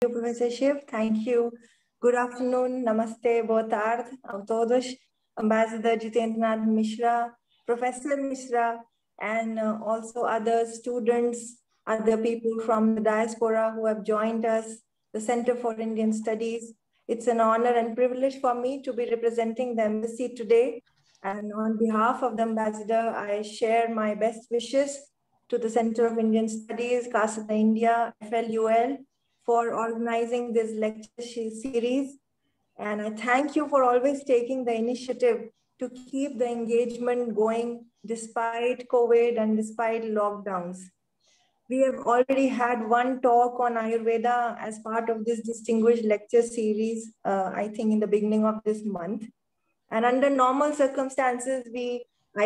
Professor Shiv. Thank you. Good afternoon. Namaste. Boa tarde a todos. Ambassador Jitendra Misra, Professor Misra, and also other students, other people from the diaspora who have joined us, the Center for Indian Studies. It's an honor and privilege for me to be representing the embassy today. And on behalf of the ambassador, I share my best wishes to the Center of Indian Studies, Casa-da-Índia, FLUL, for organizing this lecture series. And I thank you for always taking the initiative to keep the engagement going despite COVID and despite lockdowns. We have already had one talk on Ayurveda as part of this distinguished lecture series, I think in the beginning of this month. And under normal circumstances, I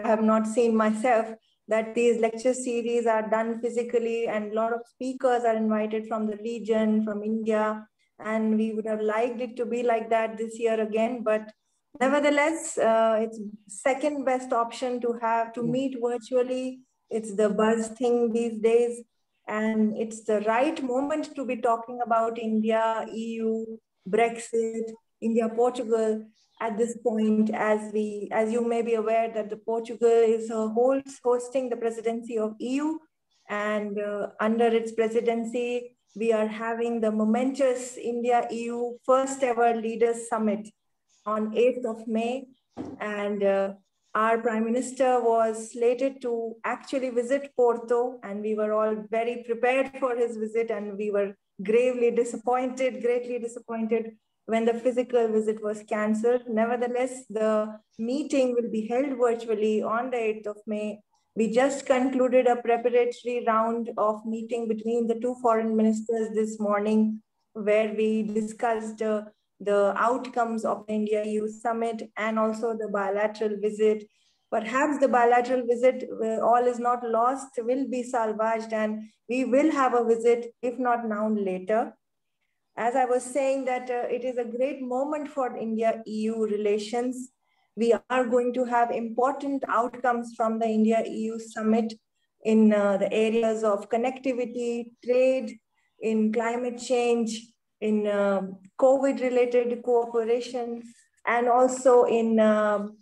have not seen myself, that these lecture series are done physically and a lot of speakers are invited from the region, from India. And we would have liked it to be like that this year again. But nevertheless, it's second best option to meet virtually. It's the buzz thing these days. And it's the right moment to be talking about India, EU, Brexit, India, Portugal at this point, as you may be aware that the Portugal is hosting the presidency of EU, and under its presidency, we are having the momentous India-EU first ever Leaders Summit on 8th of May. And our Prime Minister was slated to actually visit Porto, and we were all very prepared for his visit, and we were greatly disappointed when the physical visit was cancelled. Nevertheless, the meeting will be held virtually on the 8th of May. We just concluded a preparatory round of meeting between the two foreign ministers this morning, where we discussed the outcomes of the India-EU summit and also the bilateral visit. Perhaps the bilateral visit, all is not lost, will be salvaged, and we will have a visit, if not now, later. As I was saying that it is a great moment for India-EU relations. We are going to have important outcomes from the India-EU summit in the areas of connectivity, trade, in climate change, in COVID-related cooperation, and also in the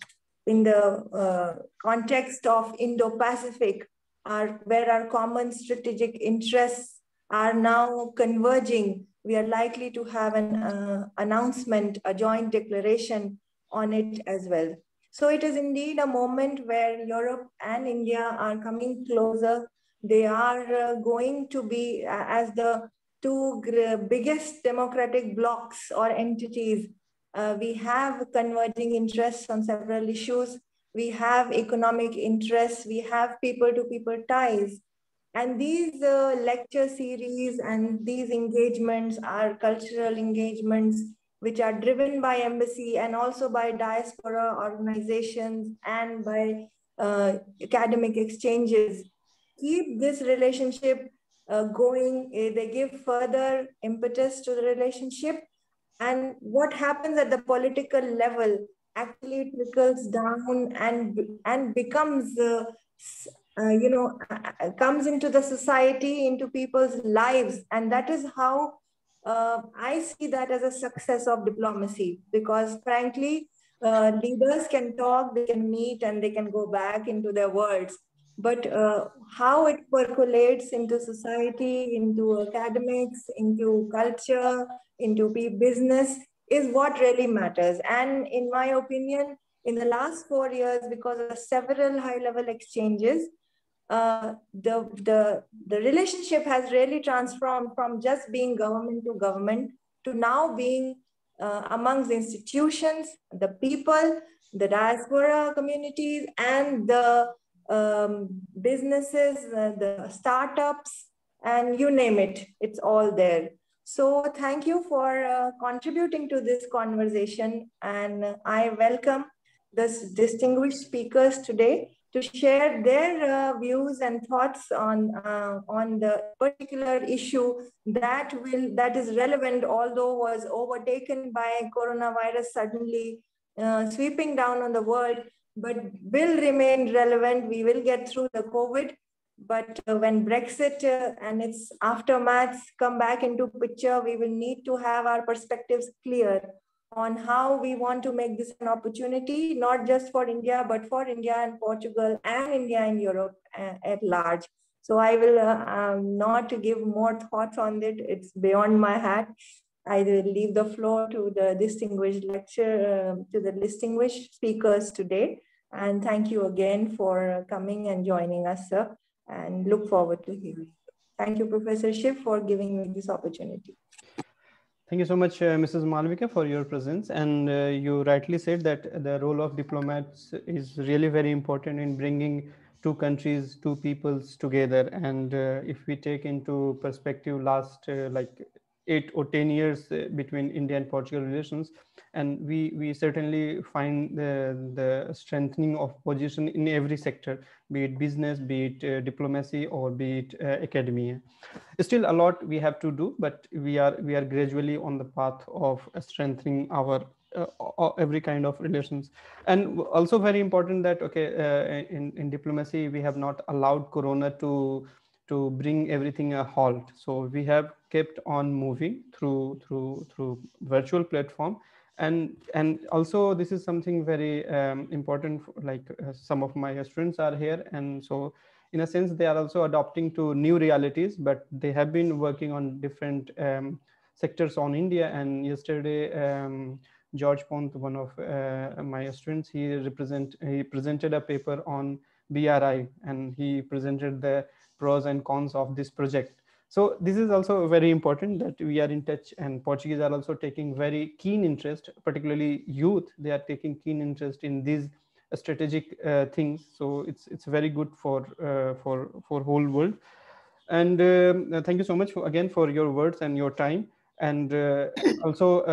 context of Indo-Pacific, where our common strategic interests are now converging. We are likely to have an announcement, a joint declaration on it as well. So it is indeed a moment where Europe and India are coming closer. They are going to be, as the two biggest democratic blocs or entities, we have converging interests on several issues. We have economic interests. We have people-to-people ties. And these lecture series and these engagements are cultural engagements which are driven by embassy and also by diaspora organizations and by academic exchanges. Keep this relationship going. They give further impetus to the relationship. And what happens at the political level actually trickles down and becomes comes into the society, into people's lives. And that is how I see that as a success of diplomacy, because frankly, leaders can talk, they can meet, and they can go back into their worlds. But how it percolates into society, into academics, into culture, into business is what really matters. And in my opinion, in the last 4 years, because of several high-level exchanges, the relationship has really transformed from just being government to government to now being amongst the institutions, the people, the diaspora communities, and the businesses, the startups, and you name it, it's all there. So thank you for contributing to this conversation, and I welcome the distinguished speakers today to share their views and thoughts on the particular issue that is relevant, although was overtaken by coronavirus suddenly sweeping down on the world, but will remain relevant. We will get through the COVID, But when Brexit and its aftermaths come back into picture, we will need to have our perspectives clear on how we want to make this an opportunity, not just for India, but for India and Portugal and India and Europe at large. So I will not give more thoughts on it. It's beyond my hat. I will leave the floor to the distinguished to the distinguished speakers today. And thank you again for coming and joining us, sir, and look forward to hearing you. Thank you, Professor Shiv, for giving me this opportunity. Thank you so much, Mrs. Malvika, for your presence. And you rightly said that the role of diplomats is really very important in bringing two countries, two peoples together. And if we take into perspective last like 8 or 10 years between India and Portugal relations, and we certainly find the strengthening of position in every sector, be it business, be it diplomacy, or be it academia. Still a lot we have to do, but we are gradually on the path of strengthening our every kind of relations. And also very important that in diplomacy we have not allowed corona to bring everything a halt. So we have kept on moving through virtual platform. And also this is something very important, like some of my students are here, and so in a sense they are also adopting to new realities, but they have been working on different sectors on India. And yesterday George Pont, one of my students, he presented a paper on BRI, and he presented the pros and cons of this project. So this is also very important that we are in touch, and Portuguese are also taking very keen interest, particularly youth. They are taking keen interest in these strategic things. So it's very good for whole world. And thank you so much again for your words and your time. And also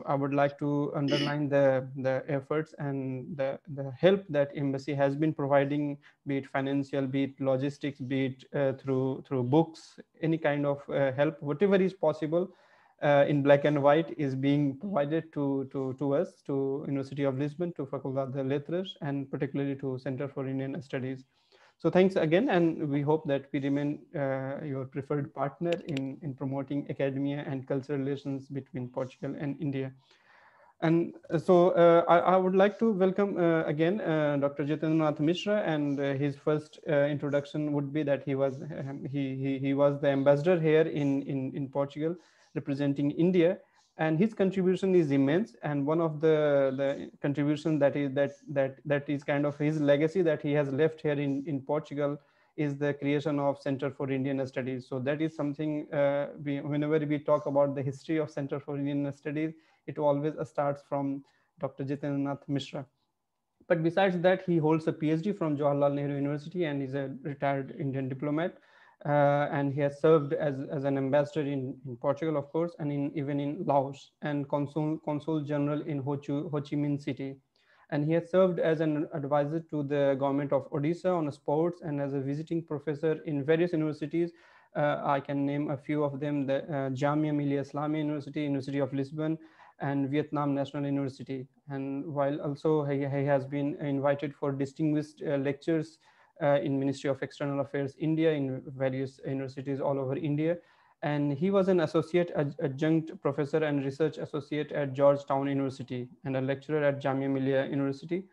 I would like to underline the efforts and the help that embassy has been providing, be it financial, be it logistics, be it through books, any kind of help, whatever is possible in black and white is being provided to us, to University of Lisbon, to Faculdade de Letras, and particularly to Center for Indian Studies. So thanks again, and we hope that we remain your preferred partner in promoting academia and cultural relations between Portugal and India. And so I would like to welcome again Dr. Jitendra Misra, and his first introduction would be that he was the ambassador here in Portugal representing India, and his contribution is immense. And one of the contribution that is kind of his legacy that he has left here in Portugal is the creation of Center for Indian Studies. So that is something whenever we talk about the history of Center for Indian Studies, it always starts from Dr. Jitendra Misra. But besides that, he holds a PhD from Jawaharlal Nehru University and is a retired Indian diplomat. And he has served as an ambassador in Portugal, of course, and even in Laos, and consul general in Ho Chi Minh City. And he has served as an advisor to the government of Odisha on sports, and as a visiting professor in various universities. I can name a few of them: the Jamia Millia Islamia University, University of Lisbon, and Vietnam National University. And while also he has been invited for distinguished lectures in Ministry of External Affairs India, in various universities all over India. And he was an associate adjunct professor and research associate at Georgetown University, and a lecturer at Jamia Millia University.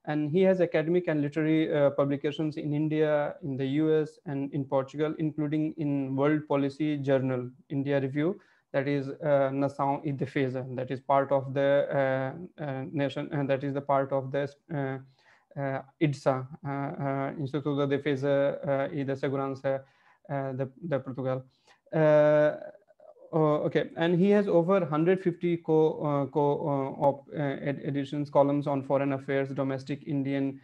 And he has academic and literary publications in India, in the US, and in Portugal, including in World Policy Journal, India Review, that is Nação e Defesa, that is part of the nation, and that is the part of the IDSA, Instituto de Defesa e da Segurança de Portugal. Okay, and he has over 150 editions, columns on foreign affairs, domestic Indian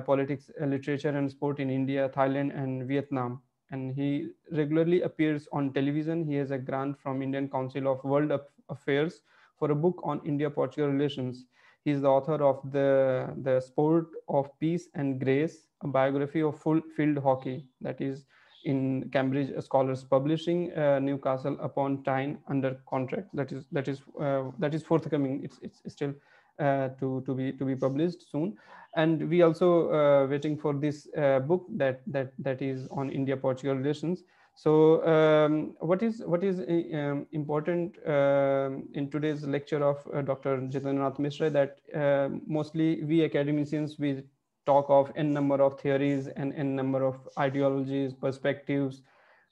politics, literature, and sport in India, Thailand, and Vietnam. And he regularly appears on television. He has a grant from Indian Council of World Affairs for a book on India-Portugal relations. He is the author of the Sport of Peace and Grace, a biography of field hockey, that is in Cambridge Scholars Publishing, Newcastle upon Tyne under contract. That is forthcoming. It's still to be published soon. And we also waiting for this book that is on India-Portugal relations. So what is important in today's lecture of Dr. Jitendra Misra, that mostly we academicians, we talk of n number of theories and n number of ideologies, perspectives,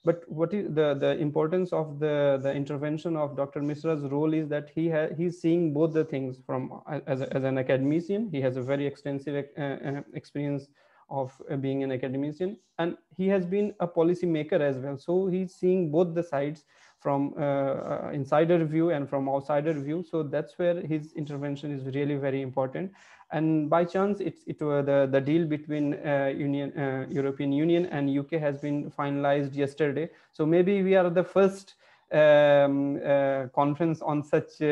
but what is the importance of the intervention of Dr. Misra's role is that he's seeing both the things from as an academician. He has a very extensive experience of being an academician, and he has been a policy maker as well. So he's seeing both the sides, from insider view and from outsider view. So that's where his intervention is really very important. And by chance, the deal between European Union and UK has been finalized yesterday. So maybe we are the first conference on such,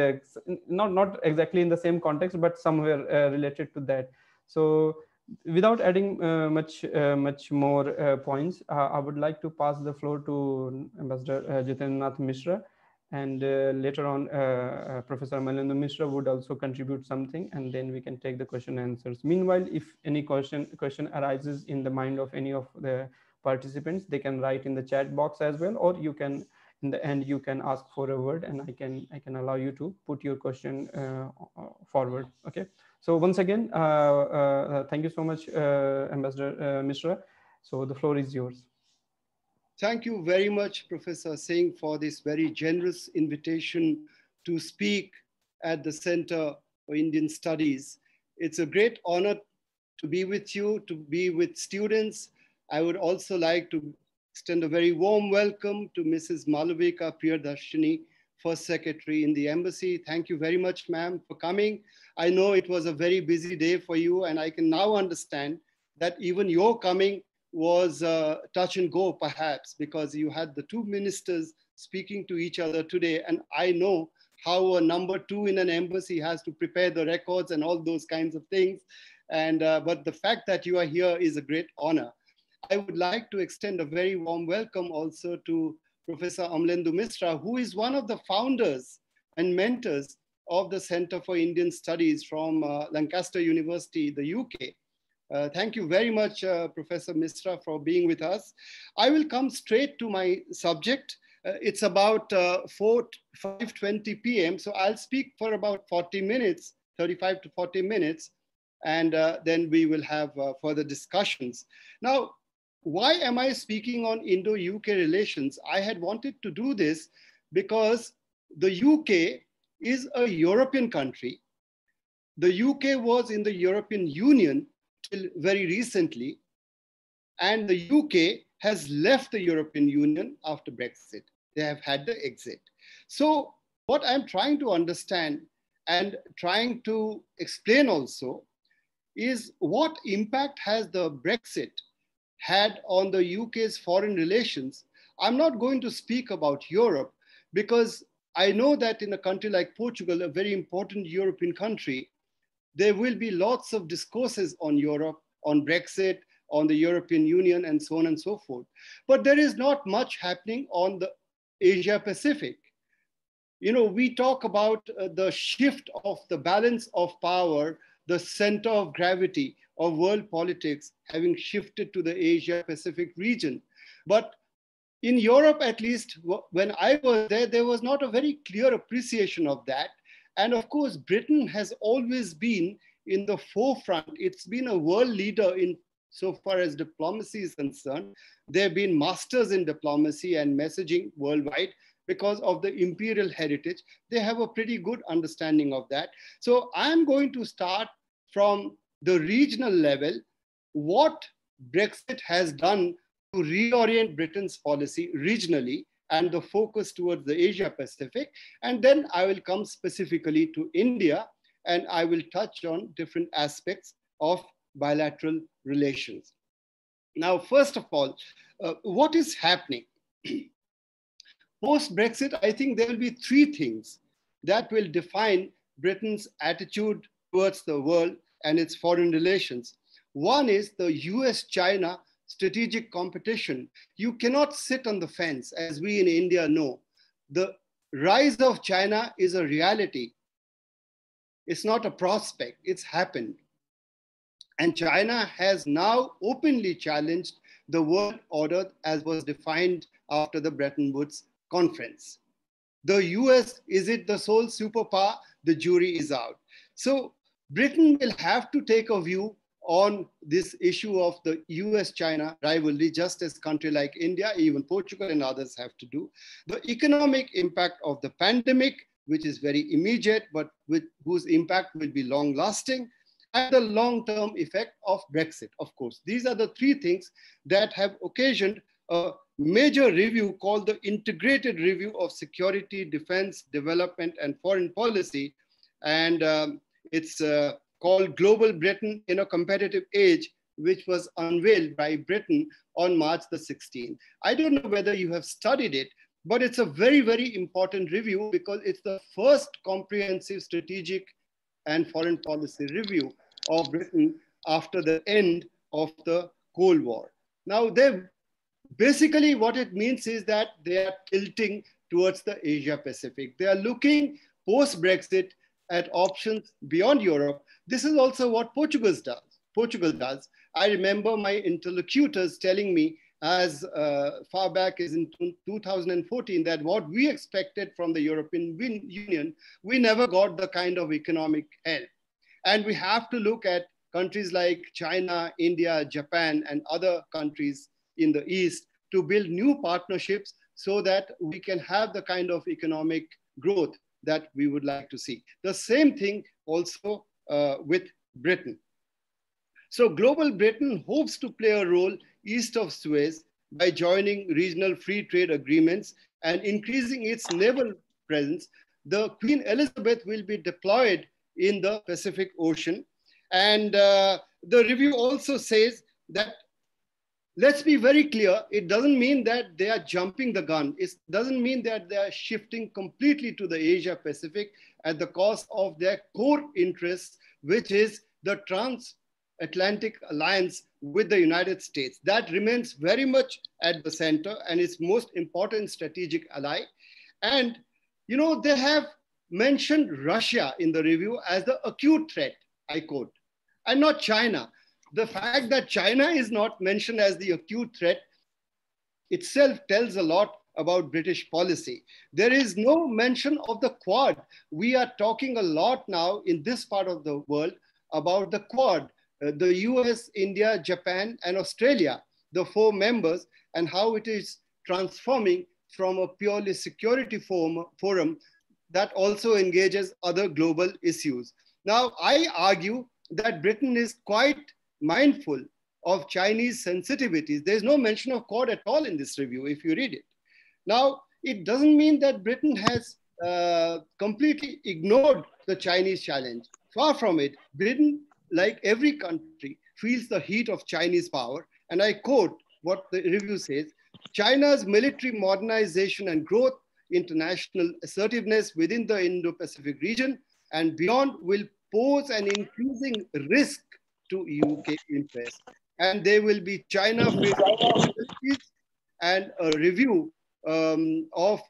not exactly in the same context, but somewhere related to that. So without adding much more points, I would like to pass the floor to Ambassador Jitendra Misra, and later on Professor Malindu Misra would also contribute something, and then we can take the question and answers. Meanwhile, if any question arises in the mind of any of the participants, they can write in the chat box as well, or you can, in the end, you can ask for a word, and I can allow you to put your question forward. Okay. So once again, thank you so much, Ambassador Misra. So the floor is yours. Thank you very much, Professor Singh, for this very generous invitation to speak at the Center for Indian Studies. It's a great honor to be with you, to be with students. I would also like to extend a very warm welcome to Mrs. Malavika Priyadarshini, First Secretary in the Embassy. Thank you very much, ma'am, for coming. I know it was a very busy day for you, and I can now understand that even your coming was touch and go, perhaps, because you had the two ministers speaking to each other today. And I know how a number two in an embassy has to prepare the records and all those kinds of things. And but the fact that you are here is a great honor. I would like to extend a very warm welcome also to Professor Malindu Misra, who is one of the founders and mentors of the Center for Indian Studies from Lancaster University, the UK. Thank you very much, Professor Misra, for being with us. I will come straight to my subject. It's about 5:20 p.m. So I'll speak for about 40 minutes, 35 to 40 minutes, and then we will have further discussions. Now, why am I speaking on Indo-UK relations? I had wanted to do this because the UK is a European country. The UK was in the European Union till very recently, and the UK has left the European Union after Brexit. They have had the exit. So what I'm trying to understand and trying to explain also is what impact has the Brexit had on the UK's foreign relations. I'm not going to speak about Europe because I know that in a country like Portugal, a very important European country, there will be lots of discourses on Europe, on Brexit, on the European Union, and so on and so forth. But there is not much happening on the Asia Pacific. You know, we talk about the shift of the balance of power, the center of gravity of world politics having shifted to the Asia Pacific region. But in Europe, at least, when I was there, there was not a very clear appreciation of that. And of course, Britain has always been in the forefront. It's been a world leader in so far as diplomacy is concerned. They've been masters in diplomacy and messaging worldwide because of the imperial heritage. They have a pretty good understanding of that. So I'm going to start from the regional level, what Brexit has done to reorient Britain's policy regionally and the focus towards the Asia Pacific. And then I will come specifically to India, and I will touch on different aspects of bilateral relations. Now, first of all, what is happening? Post-Brexit, I think there will be three things that will define Britain's attitude towards the world and its foreign relations. One is the US-China strategic competition. You cannot sit on the fence, as we in India know. The rise of China is a reality. It's not a prospect, it's happened. And China has now openly challenged the world order as was defined after the Bretton Woods conference. The US, is it the sole superpower? The jury is out. So Britain will have to take a view on this issue of the US-China rivalry, just as country like India, even Portugal and others have to do. The economic impact of the pandemic, which is very immediate, but whose impact will be long-lasting, and the long-term effect of Brexit, of course. These are the three things that have occasioned a major review called the Integrated Review of Security, Defense, Development, and Foreign Policy. And it's called Global Britain in a Competitive Age, which was unveiled by Britain on March the 16th. I don't know whether you have studied it, but it's a very, very important review because it's the first comprehensive strategic and foreign policy review of Britain after the end of the Cold War. Now, basically what it means is that they are tilting towards the Asia Pacific. They are looking post-Brexit at options beyond Europe. This is also what Portugal does. I remember my interlocutors telling me as far back as in 2014 that what we expected from the European Union, we never got the kind of economic help. And we have to look at countries like China, India, Japan, and other countries in the East to build new partnerships so that we can have the kind of economic growth that we would like to see. The same thing also with Britain. So Global Britain hopes to play a role east of Suez by joining regional free trade agreements and increasing its naval presence. The Queen Elizabeth will be deployed in the Pacific Ocean. And the review also says that, let's be very clear, it doesn't mean that they are jumping the gun. It doesn't mean that they are shifting completely to the Asia Pacific at the cost of their core interests, which is the transatlantic alliance with the United States. That remains very much at the center and its most important strategic ally. And, you know, they have mentioned Russia in the review as the acute threat, I quote, and not China. The fact that China is not mentioned as the acute threat itself tells a lot about British policy. There is no mention of the Quad. We are talking a lot now in this part of the world about the Quad, the US, India, Japan, and Australia, the four members, and how it is transforming from a purely security forum that also engages other global issues. Now, I argue that Britain is quite mindful of Chinese sensitivities. There's no mention of Quad at all in this review, if you read it. Now, it doesn't mean that Britain has completely ignored the Chinese challenge. Far from it. Britain, like every country, feels the heat of Chinese power. And I quote what the review says: China's military modernization and growth, international assertiveness within the Indo-Pacific region and beyond will pose an increasing risk to UK interests. And there will be China and a review of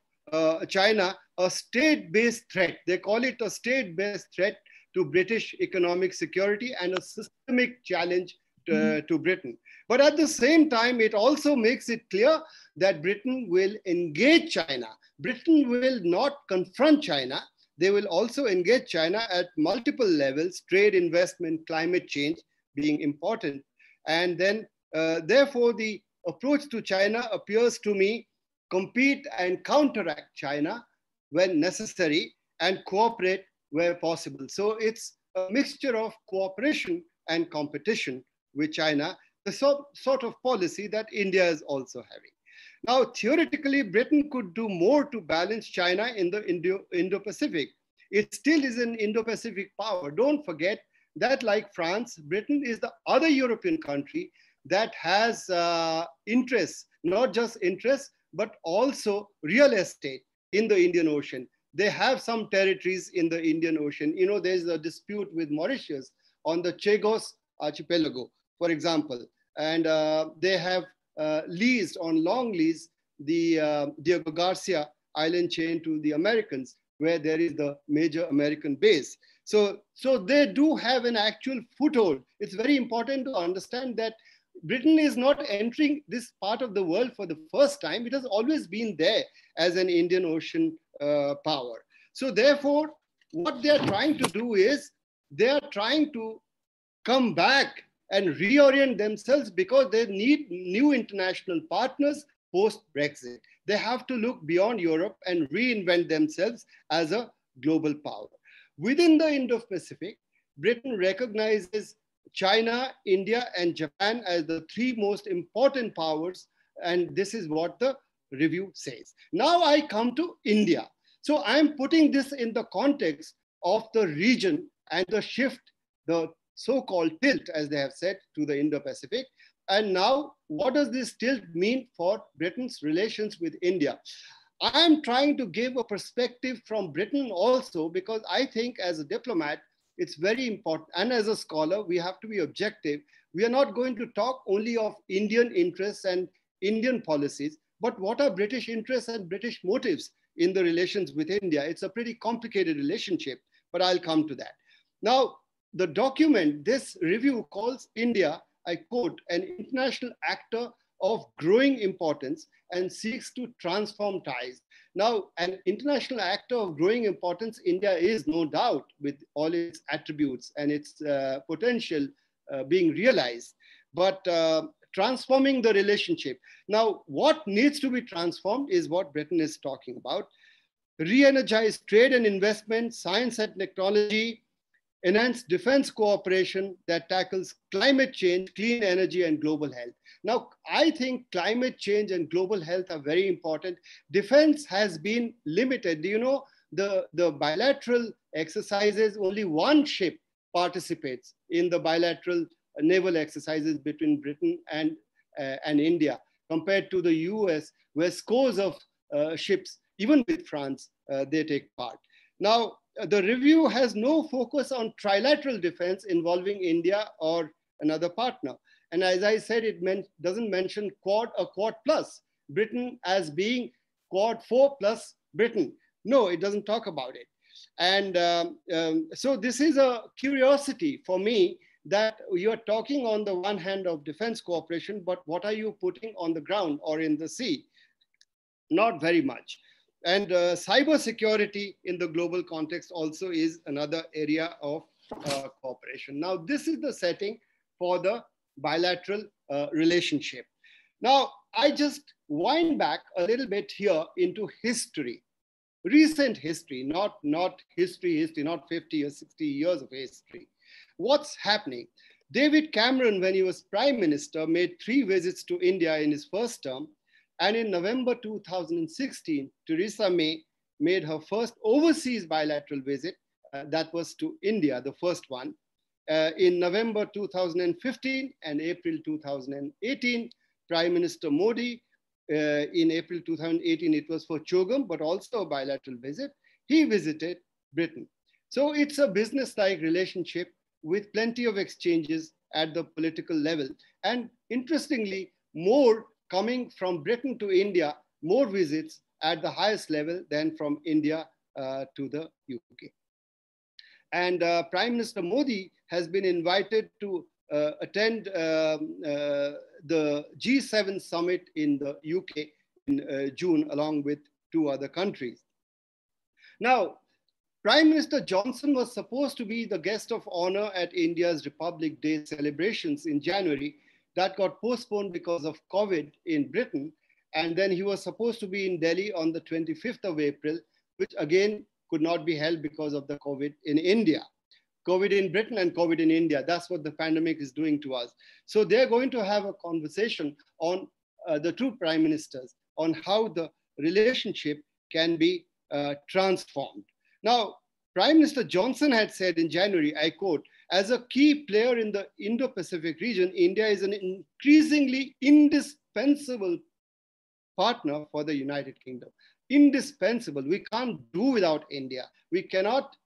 China, a state-based threat. They call it a state-based threat to British economic security and a systemic challenge to Britain. But at the same time, it also makes it clear that Britain will engage China. Britain will not confront China. They will also engage China at multiple levels, trade, investment, climate change being important. And then, therefore, the approach to China appears to me compete and counteract China when necessary and cooperate where possible. So it's a mixture of cooperation and competition with China, the sort of policy that India is also having. Now, theoretically, Britain could do more to balance China in the Indo-Pacific. It still is an Indo-Pacific power. Don't forget that, like France, Britain is the other European country that has interests, not just interests, but also real estate in the Indian Ocean. They have some territories in the Indian Ocean. You know, there's a dispute with Mauritius on the Chagos Archipelago, for example. And they have leased on long lease the Diego Garcia island chain to the Americans, where there is the major American base. So they do have an actual foothold. It's very important to understand that Britain is not entering this part of the world for the first time. It has always been there as an Indian Ocean power. So therefore, what they are trying to do is they are trying to come back and reorient themselves because they need new international partners post-Brexit. They have to look beyond Europe and reinvent themselves as a global power. Within the Indo-Pacific, Britain recognizes China, India, and Japan as the three most important powers, and this is what the review says. Now I come to India. So I'm putting this in the context of the region and the shift, the so-called tilt, as they have said, to the Indo-Pacific. And now, what does this tilt mean for Britain's relations with India? I am trying to give a perspective from Britain also, because I think as a diplomat, it's very important. And as a scholar, we have to be objective. We are not going to talk only of Indian interests and Indian policies, but what are British interests and British motives in the relations with India? It's a pretty complicated relationship, but I'll come to that. Now, the document, this review calls India, I quote, an international actor of growing importance and seeks to transform ties. Now, an international actor of growing importance, India is no doubt, with all its attributes and its potential being realized, but transforming the relationship. Now, what needs to be transformed is what Britain is talking about. Re-energize trade and investment, science and technology, enhance defense cooperation that tackles climate change, clean energy, and global health. Now, I think climate change and global health are very important. Defense has been limited. Do you know, the bilateral exercises, only one ship participates in the bilateral naval exercises between Britain and India, compared to the US, where scores of ships, even with France, they take part. Now, the review has no focus on trilateral defense involving India or another partner. And as I said, it doesn't mention Quad or Quad plus, Britain as being Quad 4 plus Britain. No, it doesn't talk about it. And so this is a curiosity for me, that you're talking on the one hand of defense cooperation, but what are you putting on the ground or in the sea? Not very much. And cybersecurity in the global context also is another area of cooperation. Now, this is the setting for the bilateral relationship. Now, I just wind back a little bit here into history, recent history, not history, not 50 or 60 years of history. What's happening? David Cameron, when he was Prime Minister, made 3 visits to India in his first term. And in November 2016, Theresa May made her first overseas bilateral visit. That was to India, the first one. In November 2015 and April 2018, Prime Minister Modi, in April 2018, it was for Chogam, but also a bilateral visit. He visited Britain. So it's a business-like relationship with plenty of exchanges at the political level. And interestingly, more coming from Britain to India, more visits at the highest level than from India to the UK. And Prime Minister Modi has been invited to attend the G7 summit in the UK in June, along with 2 other countries. Now, Prime Minister Johnson was supposed to be the guest of honor at India's Republic Day celebrations in January. That got postponed because of COVID in Britain. And then he was supposed to be in Delhi on the 25th of April, which again could not be held because of the COVID in India. COVID in Britain and COVID in India. That's what the pandemic is doing to us. So they're going to have a conversation on the 2 prime ministers on how the relationship can be transformed. Now, Prime Minister Johnson had said in January, I quote, as a key player in the Indo-Pacific region, India is an increasingly indispensable partner for the United Kingdom. Indispensable. We can't do without India. We cannot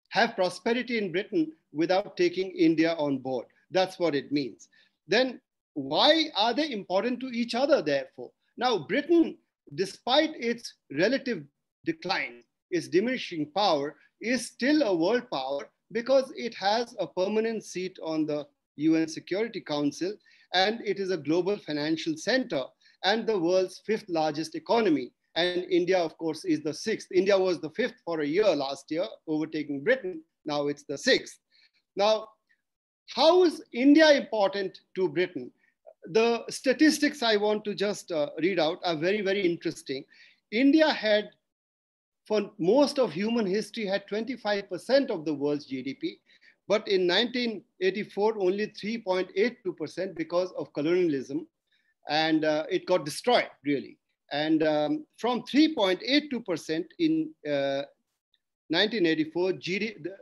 have prosperity in Britain without taking India on board. That's what it means. Then why are they important to each other, therefore? Now, Britain, despite its relative decline, its diminishing power, is still a world power because it has a permanent seat on the UN Security Council, and it is a global financial center and the world's 5th largest economy. And India, of course, is the 6th. India was the 5th for a year last year, overtaking Britain. Now it's the 6th. Now, how is India important to Britain? The statistics I want to just read out are very, very interesting. India had, for most of human history, had 25% of the world's GDP. But in 1984, only 3.82% because of colonialism. And it got destroyed, really. And from 3.82% in 1984,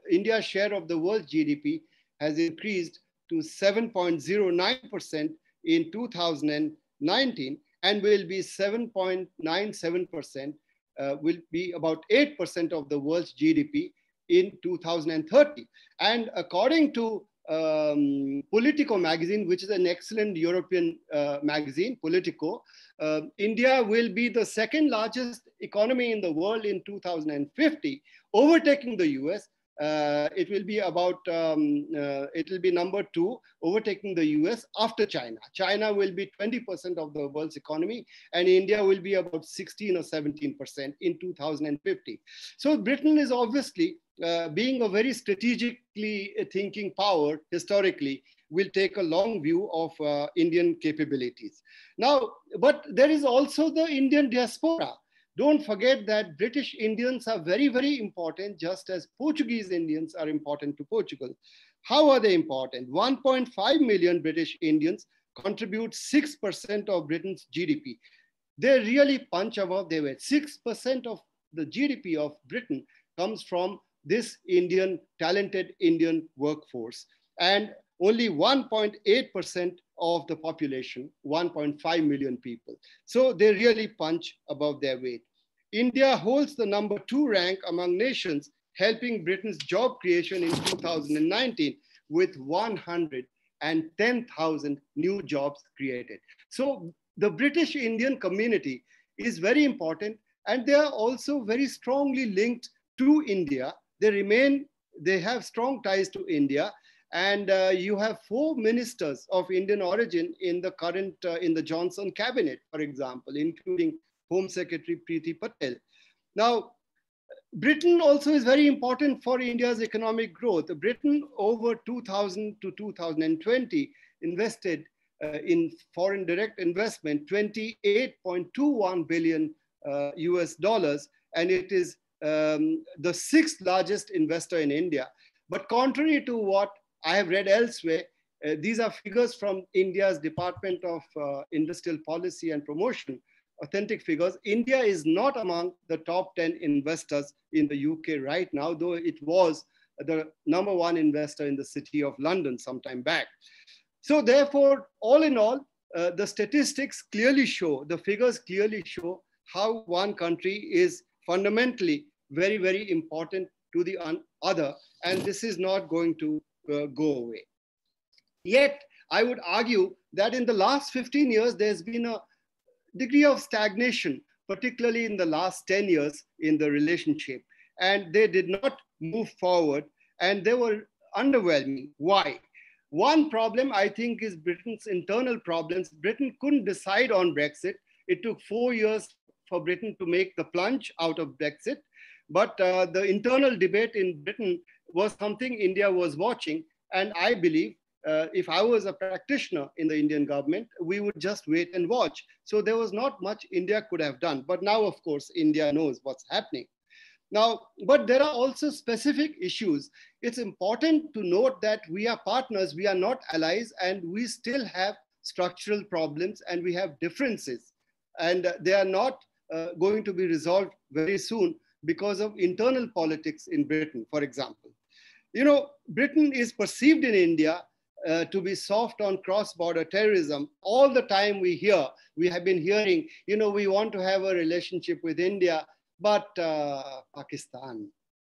India's share of the world's GDP has increased to 7.09% in 2019 and will be 7.97%, will be about 8% of the world's GDP in 2030. And according to Politico magazine, which is an excellent European magazine, Politico, India will be the 2nd largest economy in the world in 2050, overtaking the US. It will be about, it will be number 2, overtaking the US after China. China will be 20% of the world's economy, and India will be about 16 or 17% in 2050. So Britain is obviously, being a very strategically thinking power historically, will take a long view of Indian capabilities. Now, but there is also the Indian diaspora. Don't forget that British Indians are very, very important, just as Portuguese Indians are important to Portugal. How are they important? 1.5 million British Indians contribute 6% of Britain's GDP. They really punch above their weight. 6% of the GDP of Britain comes from this Indian, talented Indian workforce. And only 1.8% of the population, 1.5 million people. So they really punch above their weight. India holds the number 2 rank among nations, helping Britain's job creation in 2019 with 110,000 new jobs created. So the British Indian community is very important, and they are also very strongly linked to India. They have strong ties to India. And you have 4 ministers of Indian origin in the current, in the Johnson cabinet, for example, including Home Secretary Priti Patel. Now, Britain also is very important for India's economic growth. Britain over 2000 to 2020 invested in foreign direct investment 28.21 billion US dollars, and it is the 6th largest investor in India. But contrary to what I have read elsewhere, these are figures from India's Department of Industrial Policy and Promotion, authentic figures. India is not among the top 10 investors in the UK right now, though it was the number 1 investor in the city of London some time back. So therefore, all in all, the statistics clearly show, the figures clearly show how one country is fundamentally very, very important to the other, and this is not going to go away. Yet, I would argue that in the last 15 years, there's been a degree of stagnation, particularly in the last 10 years in the relationship. And they did not move forward, and they were underwhelming. Why? One problem, I think, is Britain's internal problems. Britain couldn't decide on Brexit. It took 4 years for Britain to make the plunge out of Brexit. But the internal debate in Britain was something India was watching. And I believe if I was a practitioner in the Indian government, we would just wait and watch. So there was not much India could have done. But now, of course, India knows what's happening. Now, but there are also specific issues. It's important to note that we are partners, we are not allies, and we still have structural problems and we have differences. And they are not going to be resolved very soon because of internal politics in Britain, for example. You know, Britain is perceived in India to be soft on cross-border terrorism. All the time we have been hearing, you know, we want to have a relationship with India, but Pakistan.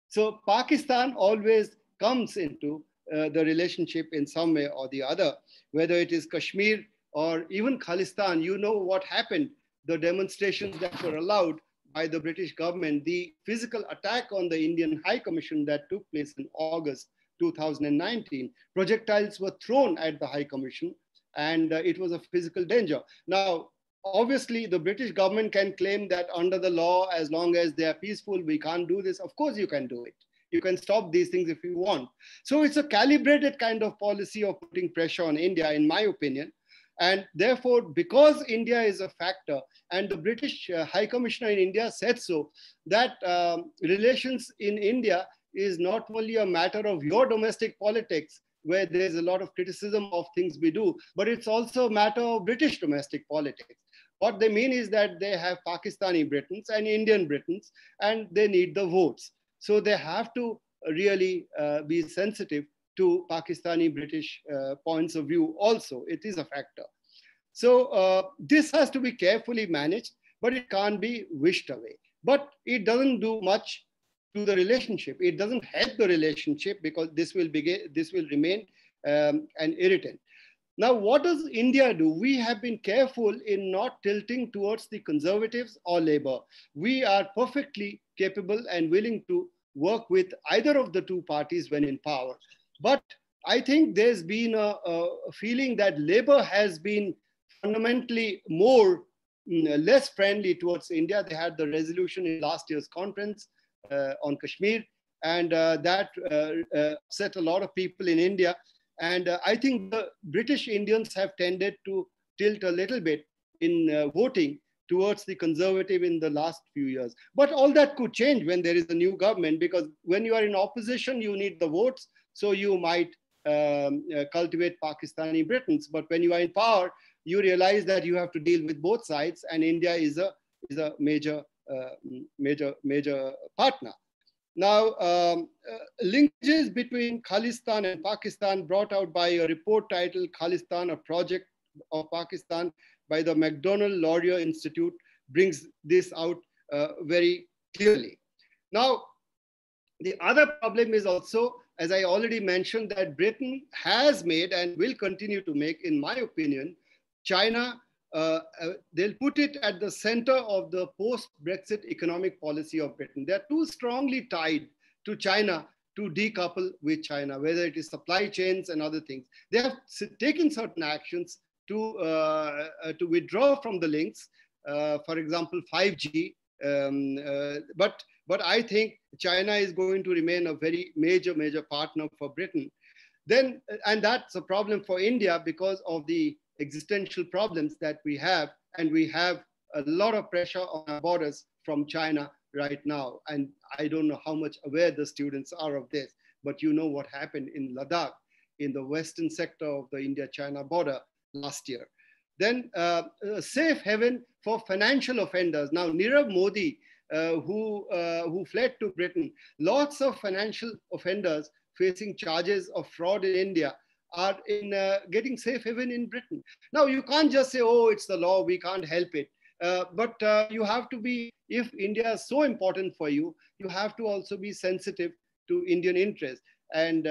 So Pakistan always comes into the relationship in some way or the other, whether it is Kashmir or even Kalistan. You know what happened, the demonstrations that were allowed by the British government, the physical attack on the Indian High Commission that took place in August 2019. Projectiles were thrown at the High Commission, and it was a physical danger. Now, obviously, the British government can claim that under the law, as long as they are peaceful, we can't do this. Of course, you can do it. You can stop these things if you want. So it's a calibrated kind of policy of putting pressure on India, in my opinion. And therefore, because India is a factor, and the British High Commissioner in India said so, that relations in India is not only a matter of your domestic politics, where there's a lot of criticism of things we do, but it's also a matter of British domestic politics. What they mean is that they have Pakistani Britons and Indian Britons, and they need the votes. So they have to really be sensitive to Pakistani British points of view also. It is a factor. So this has to be carefully managed, but it can't be wished away. But it doesn't do much to the relationship. It doesn't help the relationship, because this will remain an irritant. Now, what does India do? We have been careful in not tilting towards the Conservatives or Labour. We are perfectly capable and willing to work with either of the two parties when in power. But I think there's been a feeling that Labour has been fundamentally less friendly towards India. They had the resolution in last year's conference on Kashmir, and that upset a lot of people in India. And I think the British Indians have tended to tilt a little bit in voting towards the Conservative in the last few years. But all that could change when there is a new government, because when you are in opposition, you need the votes. So you might cultivate Pakistani Britons. But when you are in power, you realize that you have to deal with both sides, and India is a major partner. Now, linkages between Kalistan and Pakistan, brought out by a report titled Kalistan, a project of Pakistan by the MacDonald-Laurier Institute, brings this out very clearly. Now, the other problem is also, as I already mentioned, that Britain has made and will continue to make, in my opinion, China, they'll put it at the center of the post-Brexit economic policy of Britain. They're too strongly tied to China to decouple with China, whether it is supply chains and other things. They have taken certain actions to withdraw from the links, for example, 5G. But I think China is going to remain a very major partner for Britain. Then, and that's a problem for India because of the existential problems that we have, and we have a lot of pressure on our borders from China right now. And I don't know how much aware the students are of this, but you know what happened in Ladakh, in the western sector of the India-China border last year. Then a safe haven for financial offenders. Now, Nirav Modi, who fled to Britain, lots of financial offenders facing charges of fraud in India are in getting safe haven in Britain. Now, you can't just say, oh, it's the law, we can't help it. But you have to be, if India is so important for you, you have to also be sensitive to Indian interests. And,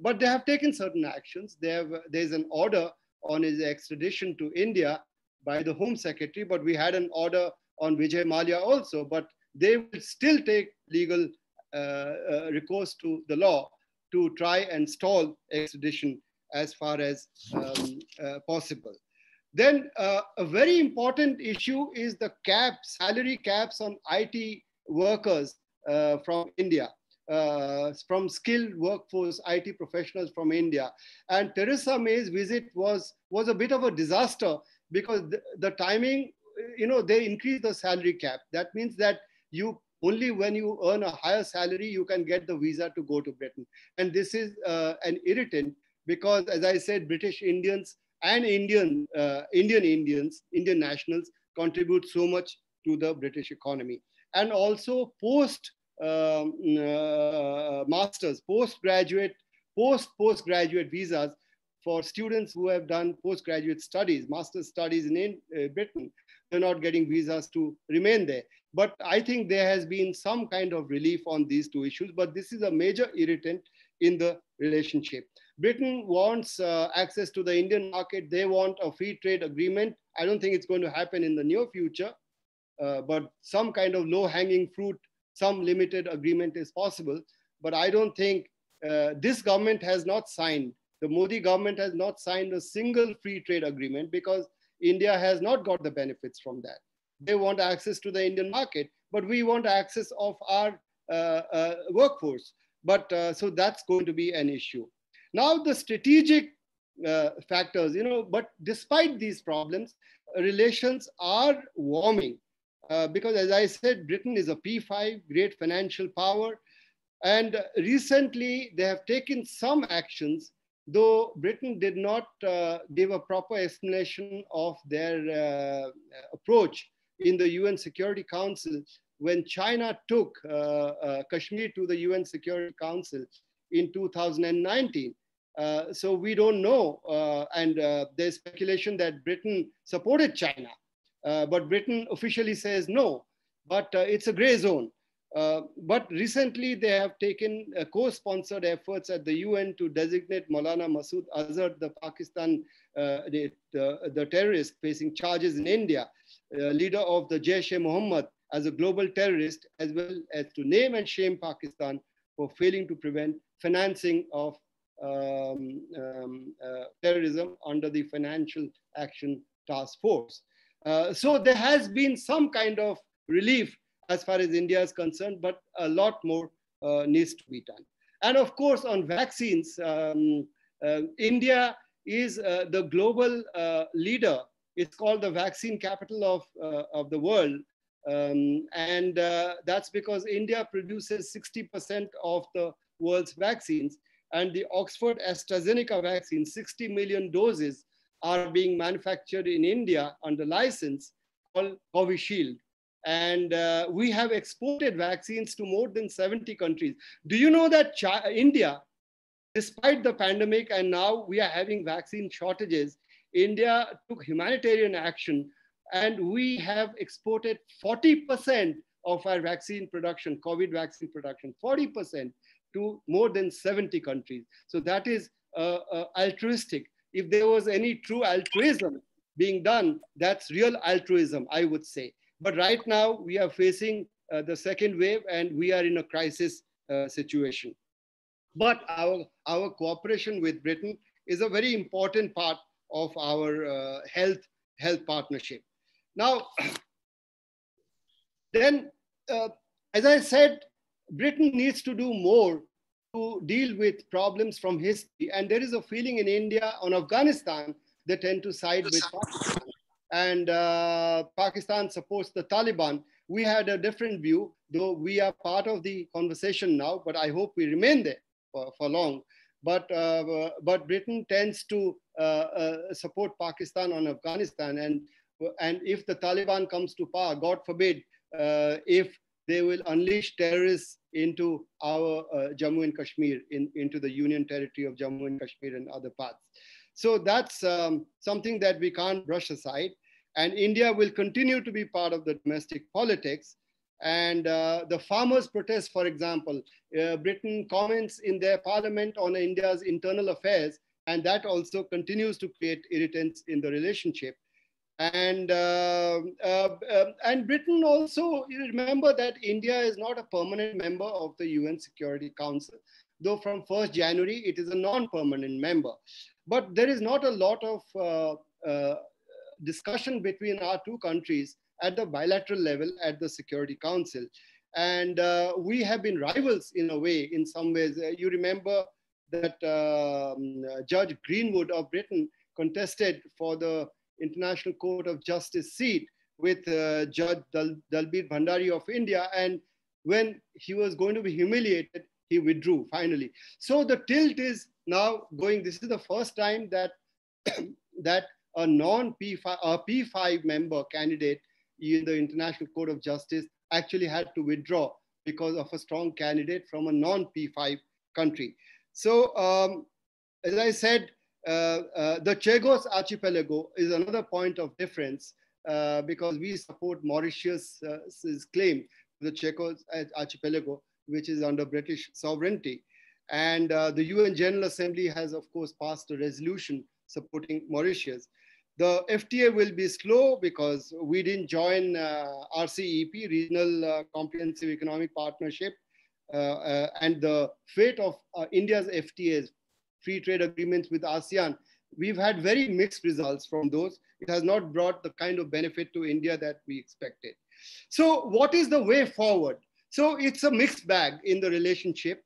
but they have taken certain actions. There's an order on his extradition to India by the Home Secretary, but we had an order on Vijay Mallya also, but they will still take legal recourse to the law to try and stall extradition as far as possible. Then a very important issue is the salary caps on IT workers from India, from skilled workforce, IT professionals from India. And Theresa May's visit was a bit of a disaster because the timing, you know, they increased the salary cap. That means that only when you earn a higher salary, you can get the visa to go to Britain. And this is an irritant because, as I said, British Indians and Indian nationals contribute so much to the British economy. And also masters, postgraduate visas for students who have done postgraduate studies, master's studies in Britain. They're not getting visas to remain there. But I think there has been some kind of relief on these two issues, but this is a major irritant in the relationship. Britain wants access to the Indian market. They want a free trade agreement. I don't think it's going to happen in the near future. but some kind of low-hanging fruit, some limited agreement is possible. But I don't think this government has not signed, the Modi government has not signed a single free trade agreement because India has not got the benefits from that. They want access to the Indian market, but we want access of our workforce. But so that's going to be an issue. Now the strategic factors, but despite these problems, relations are warming because, as I said, Britain is a P5, great financial power. And recently they have taken some actions, though Britain did not give a proper explanation of their approach in the UN Security Council when China took Kashmir to the UN Security Council in 2019. So we don't know, and there's speculation that Britain supported China, but Britain officially says no, but it's a gray zone. But recently they have taken co-sponsored efforts at the UN to designate Maulana Masood Azhar, the Pakistan, the terrorist facing charges in India, leader of the Jaish-e-Mohammed, as a global terrorist, as well as to name and shame Pakistan for failing to prevent financing of terrorism under the Financial Action Task Force. So there has been some kind of relief as far as India is concerned, but a lot more needs to be done. And of course, on vaccines, India is the global leader. It's called the vaccine capital of the world. And that's because India produces 60% of the world's vaccines. And the Oxford AstraZeneca vaccine, 60 million doses, are being manufactured in India under license called Covishield. And we have exported vaccines to more than 70 countries. Do you know that India, despite the pandemic, and now we are having vaccine shortages, India took humanitarian action and we have exported 40% of our vaccine production, COVID vaccine production, 40% to more than 70 countries. So that is altruistic. If there was any true altruism being done, that's real altruism, I would say. But right now we are facing the second wave and we are in a crisis situation. But our cooperation with Britain is a very important part of our health partnership. Now, then, as I said, Britain needs to do more to deal with problems from history. And there is a feeling in India on Afghanistan, they tend to side with Pakistan. And Pakistan supports the Taliban. We had a different view, though we are part of the conversation now, but I hope we remain there for long. But Britain tends to support Pakistan on Afghanistan. And if the Taliban comes to power, God forbid, if they will unleash terrorists into our Jammu and Kashmir, into the Union territory of Jammu and Kashmir and other parts. So that's something that we can't brush aside. And India will continue to be part of the domestic politics. And the farmers' protest, for example, Britain comments in their parliament on India's internal affairs, and that also continues to create irritants in the relationship. And Britain also, you remember that India is not a permanent member of the UN Security Council, though from 1st January, it is a non-permanent member. But there is not a lot of discussion between our two countries at the bilateral level at the Security Council. And we have been rivals in a way, in some ways. You remember that Judge Greenwood of Britain contested for the International Court of Justice seat with Judge Dalbir Bhandari of India. And when he was going to be humiliated, he withdrew finally. So the tilt is now going. This is the first time that that a non-P5, a P5 member candidate in the International Court of Justice actually had to withdraw because of a strong candidate from a non-P5 country. So as I said, the Chagos Archipelago is another point of difference because we support Mauritius's claim to the Chagos Archipelago, which is under British sovereignty. And the UN General Assembly has, of course, passed a resolution supporting Mauritius. The FTA will be slow because we didn't join RCEP, Regional Comprehensive Economic Partnership, and the fate of India's FTAs, free trade agreements with ASEAN, we've had very mixed results from those. It has not brought the kind of benefit to India that we expected. So what is the way forward? So it's a mixed bag in the relationship.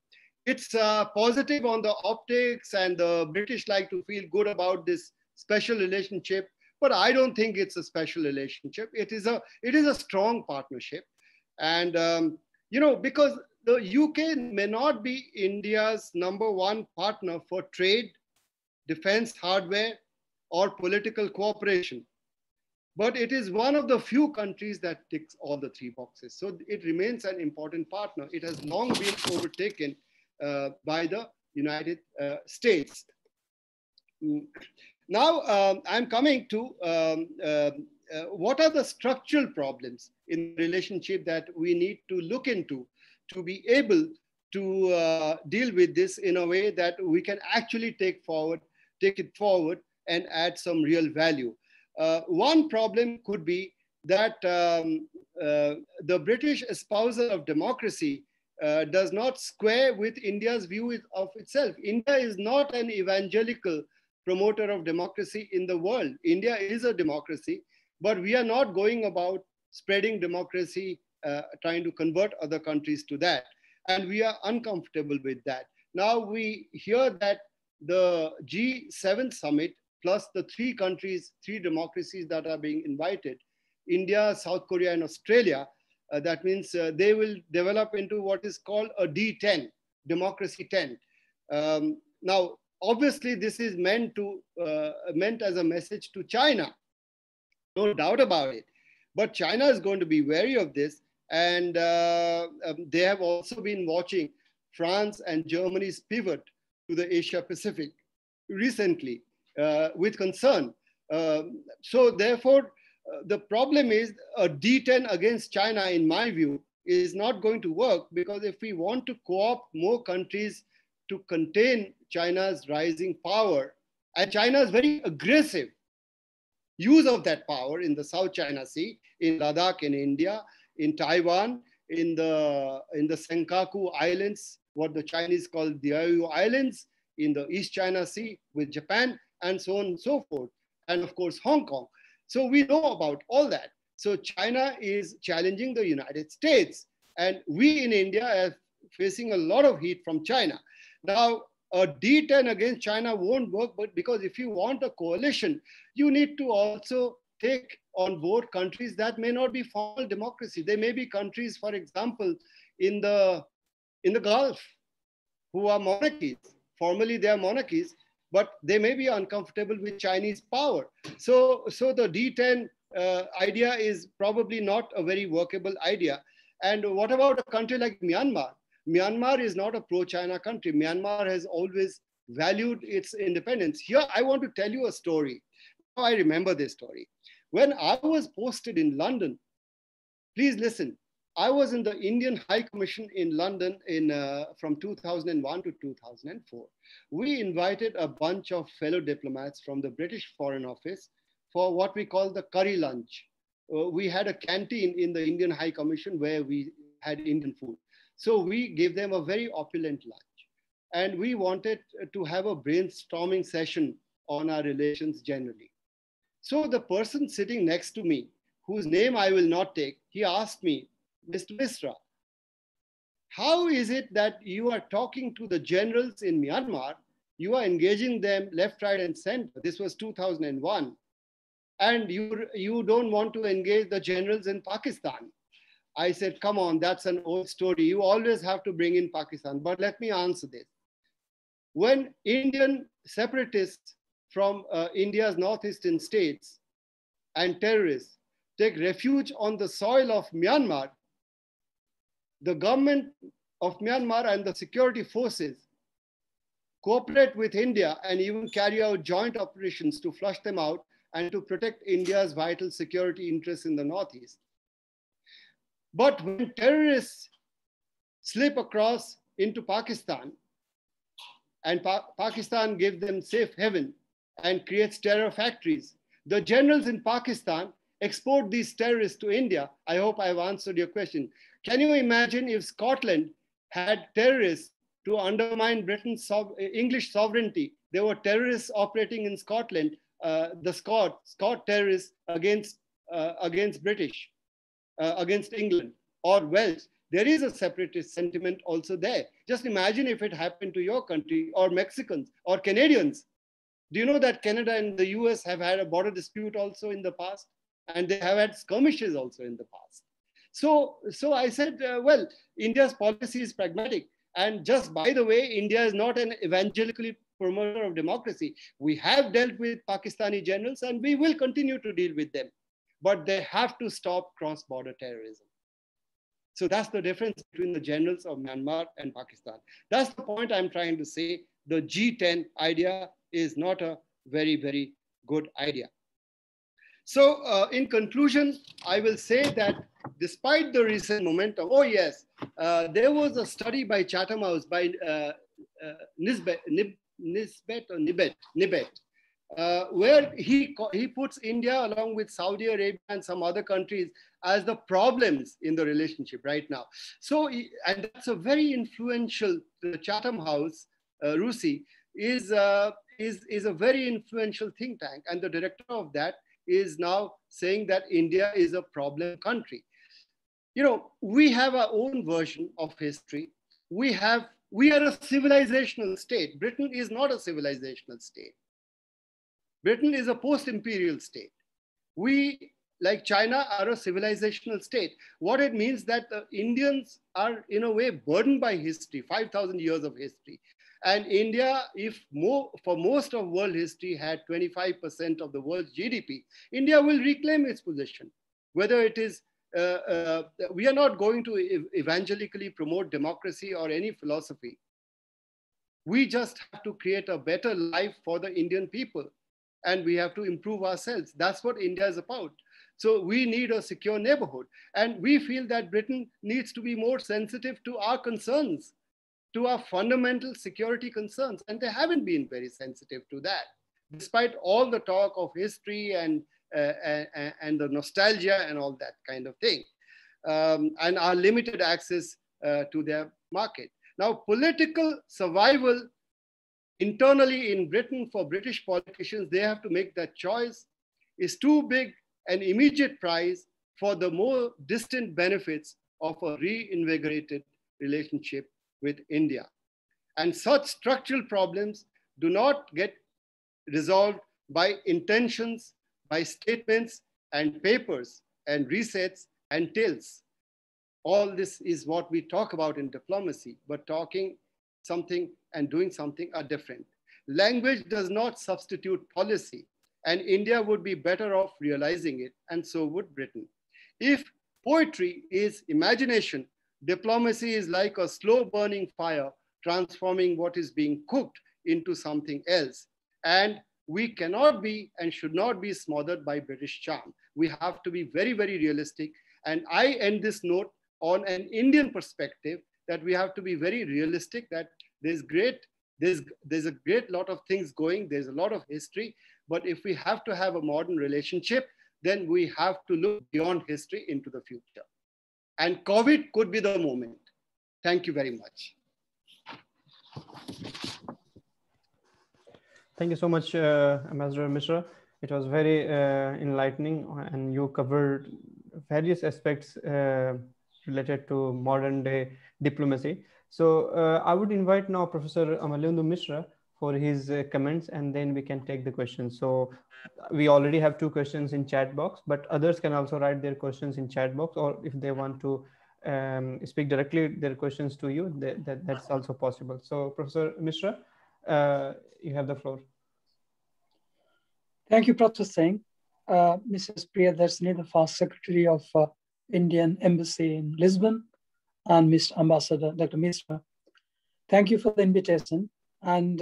It's positive on the optics, and the British like to feel good about this special relationship, but I don't think it's a special relationship. It is a strong partnership. And, you know, because the UK may not be India's #1 partner for trade, defense, hardware, or political cooperation, but it is one of the few countries that ticks all the 3 boxes. So it remains an important partner. It has long been overtaken by the United States. Now, I'm coming to what are the structural problems in the relationship that we need to look into to be able to deal with this in a way that we can actually take it forward and add some real value. One problem could be that the British espousal of democracy does not square with India's view of itself. India is not an evangelical promoter of democracy in the world. India is a democracy, but we are not going about spreading democracy, trying to convert other countries to that. And we are uncomfortable with that. Now we hear that the G7 summit, plus the 3 democracies that are being invited, India, South Korea, and Australia, that means they will develop into what is called a D10, Democracy 10. Now, obviously, this is meant as a message to China, no doubt about it. But China is going to be wary of this, and they have also been watching France and Germany's pivot to the Asia Pacific recently with concern. So therefore, the problem is a D10 against China, in my view, is not going to work, because if we want to co-opt more countries to contain China's rising power, and China is very aggressive use of that power in the South China Sea, in Ladakh in India, in Taiwan, in the Senkaku Islands, what the Chinese call the Diaoyu Islands, in the East China Sea with Japan, and so on and so forth, and of course Hong Kong. So we know about all that. So China is challenging the United States, and we in India are facing a lot of heat from China. Now, a D10 against China won't work, but because if you want a coalition, you need to also take on board countries that may not be formal democracy. They may be countries, for example, in the Gulf, who are monarchies. Formally, they are monarchies, but they may be uncomfortable with Chinese power. So the D10 idea is probably not a very workable idea. And what about a country like Myanmar? Myanmar is not a pro-China country. Myanmar has always valued its independence. Here, I want to tell you a story. I remember this story. When I was posted in London, please listen, I was in the Indian High Commission in London from 2001 to 2004. We invited a bunch of fellow diplomats from the British Foreign Office for what we call the curry lunch. We had a canteen in the Indian High Commission where we had Indian food. So we gave them a very opulent lunch. And we wanted to have a brainstorming session on our relations generally. So the person sitting next to me, whose name I will not take, he asked me, Mr. Misra, how is it that you are talking to the generals in Myanmar, you are engaging them left, right, and center? This was 2001. And you don't want to engage the generals in Pakistan. I said, come on, that's an old story. You always have to bring in Pakistan. But let me answer this. When Indian separatists from India's northeastern states and terrorists take refuge on the soil of Myanmar, the government of Myanmar and the security forces cooperate with India and even carry out joint operations to flush them out and to protect India's vital security interests in the Northeast. But when terrorists slip across into Pakistan and Pakistan gives them safe haven and creates terror factories, the generals in Pakistan export these terrorists to India. I hope I've answered your question. Can you imagine if Scotland had terrorists to undermine Britain's English sovereignty? There were terrorists operating in Scotland, the Scot terrorists against British, against England or Welsh. There is a separatist sentiment also there. Just imagine if it happened to your country, or Mexicans or Canadians. Do you know that Canada and the US have had a border dispute also in the past? And they have had skirmishes also in the past. So I said, well, India's policy is pragmatic. And just by the way, India is not an evangelically promoter of democracy. We have dealt with Pakistani generals and we will continue to deal with them. But they have to stop cross-border terrorism. So that's the difference between the generals of Myanmar and Pakistan. That's the point I'm trying to say. The G10 idea is not a very, very good idea. So in conclusion, I will say that despite the recent momentum, oh yes, there was a study by Chatham House, by Nibet, where he puts India along with Saudi Arabia and some other countries as the problems in the relationship right now. So, and that's a very influential, the Chatham House, Rusi, is a very influential think tank. And the director of that is now saying that India is a problem country. You know, we have our own version of history. We are a civilizational state. Britain is not a civilizational state. Britain is a post-imperial state. We, like China, are a civilizational state. What it means that the Indians are in a way burdened by history, 5,000 years of history. And India, for most of world history, had 25% of the world's GDP, India will reclaim its position. Whether it is, we are not going to evangelically promote democracy or any philosophy. We just have to create a better life for the Indian people. And we have to improve ourselves. That's what India is about. So we need a secure neighborhood. And we feel that Britain needs to be more sensitive to our concerns, to our fundamental security concerns. And they haven't been very sensitive to that, despite all the talk of history and the nostalgia and all that kind of thing, and our limited access to their market. Now, political survival internally in Britain for British politicians, they have to make that choice. Is too big an immediate price for the more distant benefits of a reinvigorated relationship with India. And such structural problems do not get resolved by intentions, by statements and papers and resets and tilts. All this is what we talk about in diplomacy, but talking something and doing something are different. Language does not substitute policy, and India would be better off realizing it, and so would Britain. If poetry is imagination, diplomacy is like a slow burning fire, transforming what is being cooked into something else. And we cannot be and should not be smothered by British charm. We have to be very, very realistic. And I end this note on an Indian perspective that we have to be very realistic, that there's a great lot of things going, there's a lot of history, but if we have to have a modern relationship, then we have to look beyond history into the future. And COVID could be the moment. Thank you very much. Thank you so much, Ambassador Misra. It was very enlightening, and you covered various aspects related to modern day diplomacy. So I would invite now Professor Amalendra Misra for his comments, and then we can take the questions. So we already have 2 questions in chat box, but others can also write their questions in chat box, or if they want to speak directly their questions to you, that's also possible. So Professor Misra, you have the floor. Thank you, Professor Singh. Mrs. Priyadarshini, the first Secretary of Indian Embassy in Lisbon, and Mr. Ambassador, Dr. Misra. Thank you for the invitation. And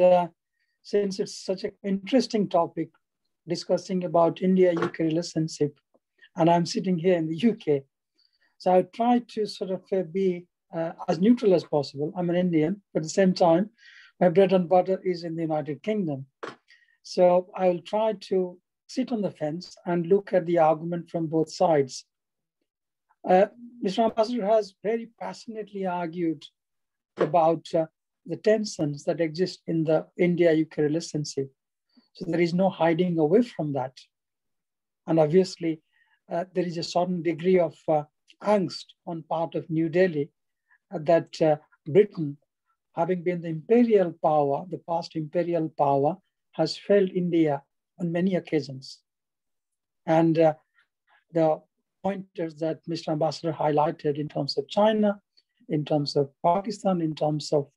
since it's such an interesting topic, discussing about India-UK relationship, and I'm sitting here in the UK, so I try to sort of be as neutral as possible. I'm an Indian, but at the same time, my bread and butter is in the United Kingdom. So I will try to sit on the fence and look at the argument from both sides. Mr. Ambassador has very passionately argued about the tensions that exist in the India-UK relationship. So there is no hiding away from that. And obviously, there is a certain degree of angst on part of New Delhi that Britain, having been the imperial power, the past imperial power, has failed India on many occasions. And the pointers that Mr. Ambassador highlighted in terms of China, in terms of Pakistan, in terms of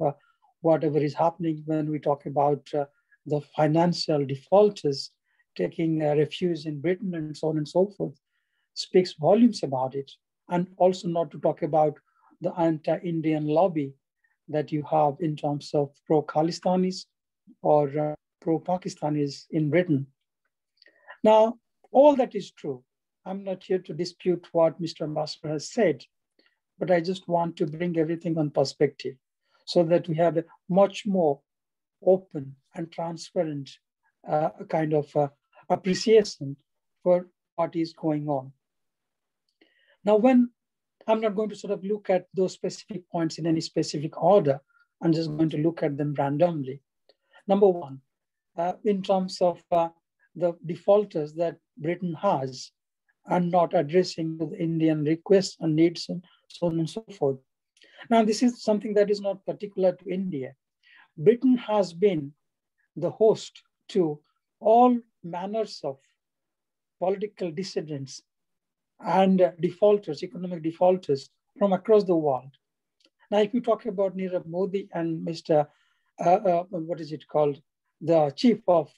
whatever is happening when we talk about the financial defaulters taking refuge in Britain and so on and so forth, speaks volumes about it. And also not to talk about the anti-Indian lobby that you have in terms of pro-Khalistanis or pro-Pakistanis in Britain. Now, all that is true. I'm not here to dispute what Mr. Ambassador has said, but I just want to bring everything on perspective so that we have a much more open and transparent kind of appreciation for what is going on. Now, when I'm not going to sort of look at those specific points in any specific order, I'm just going to look at them randomly. Number one, in terms of the defaulters that Britain has and not addressing the Indian requests and needs and so on and so forth. Now, this is something that is not particular to India. Britain has been the host to all manners of political dissidents and defaulters, economic defaulters from across the world. Now, if you talk about Nirav Modi and Mr. What is it called? The chief of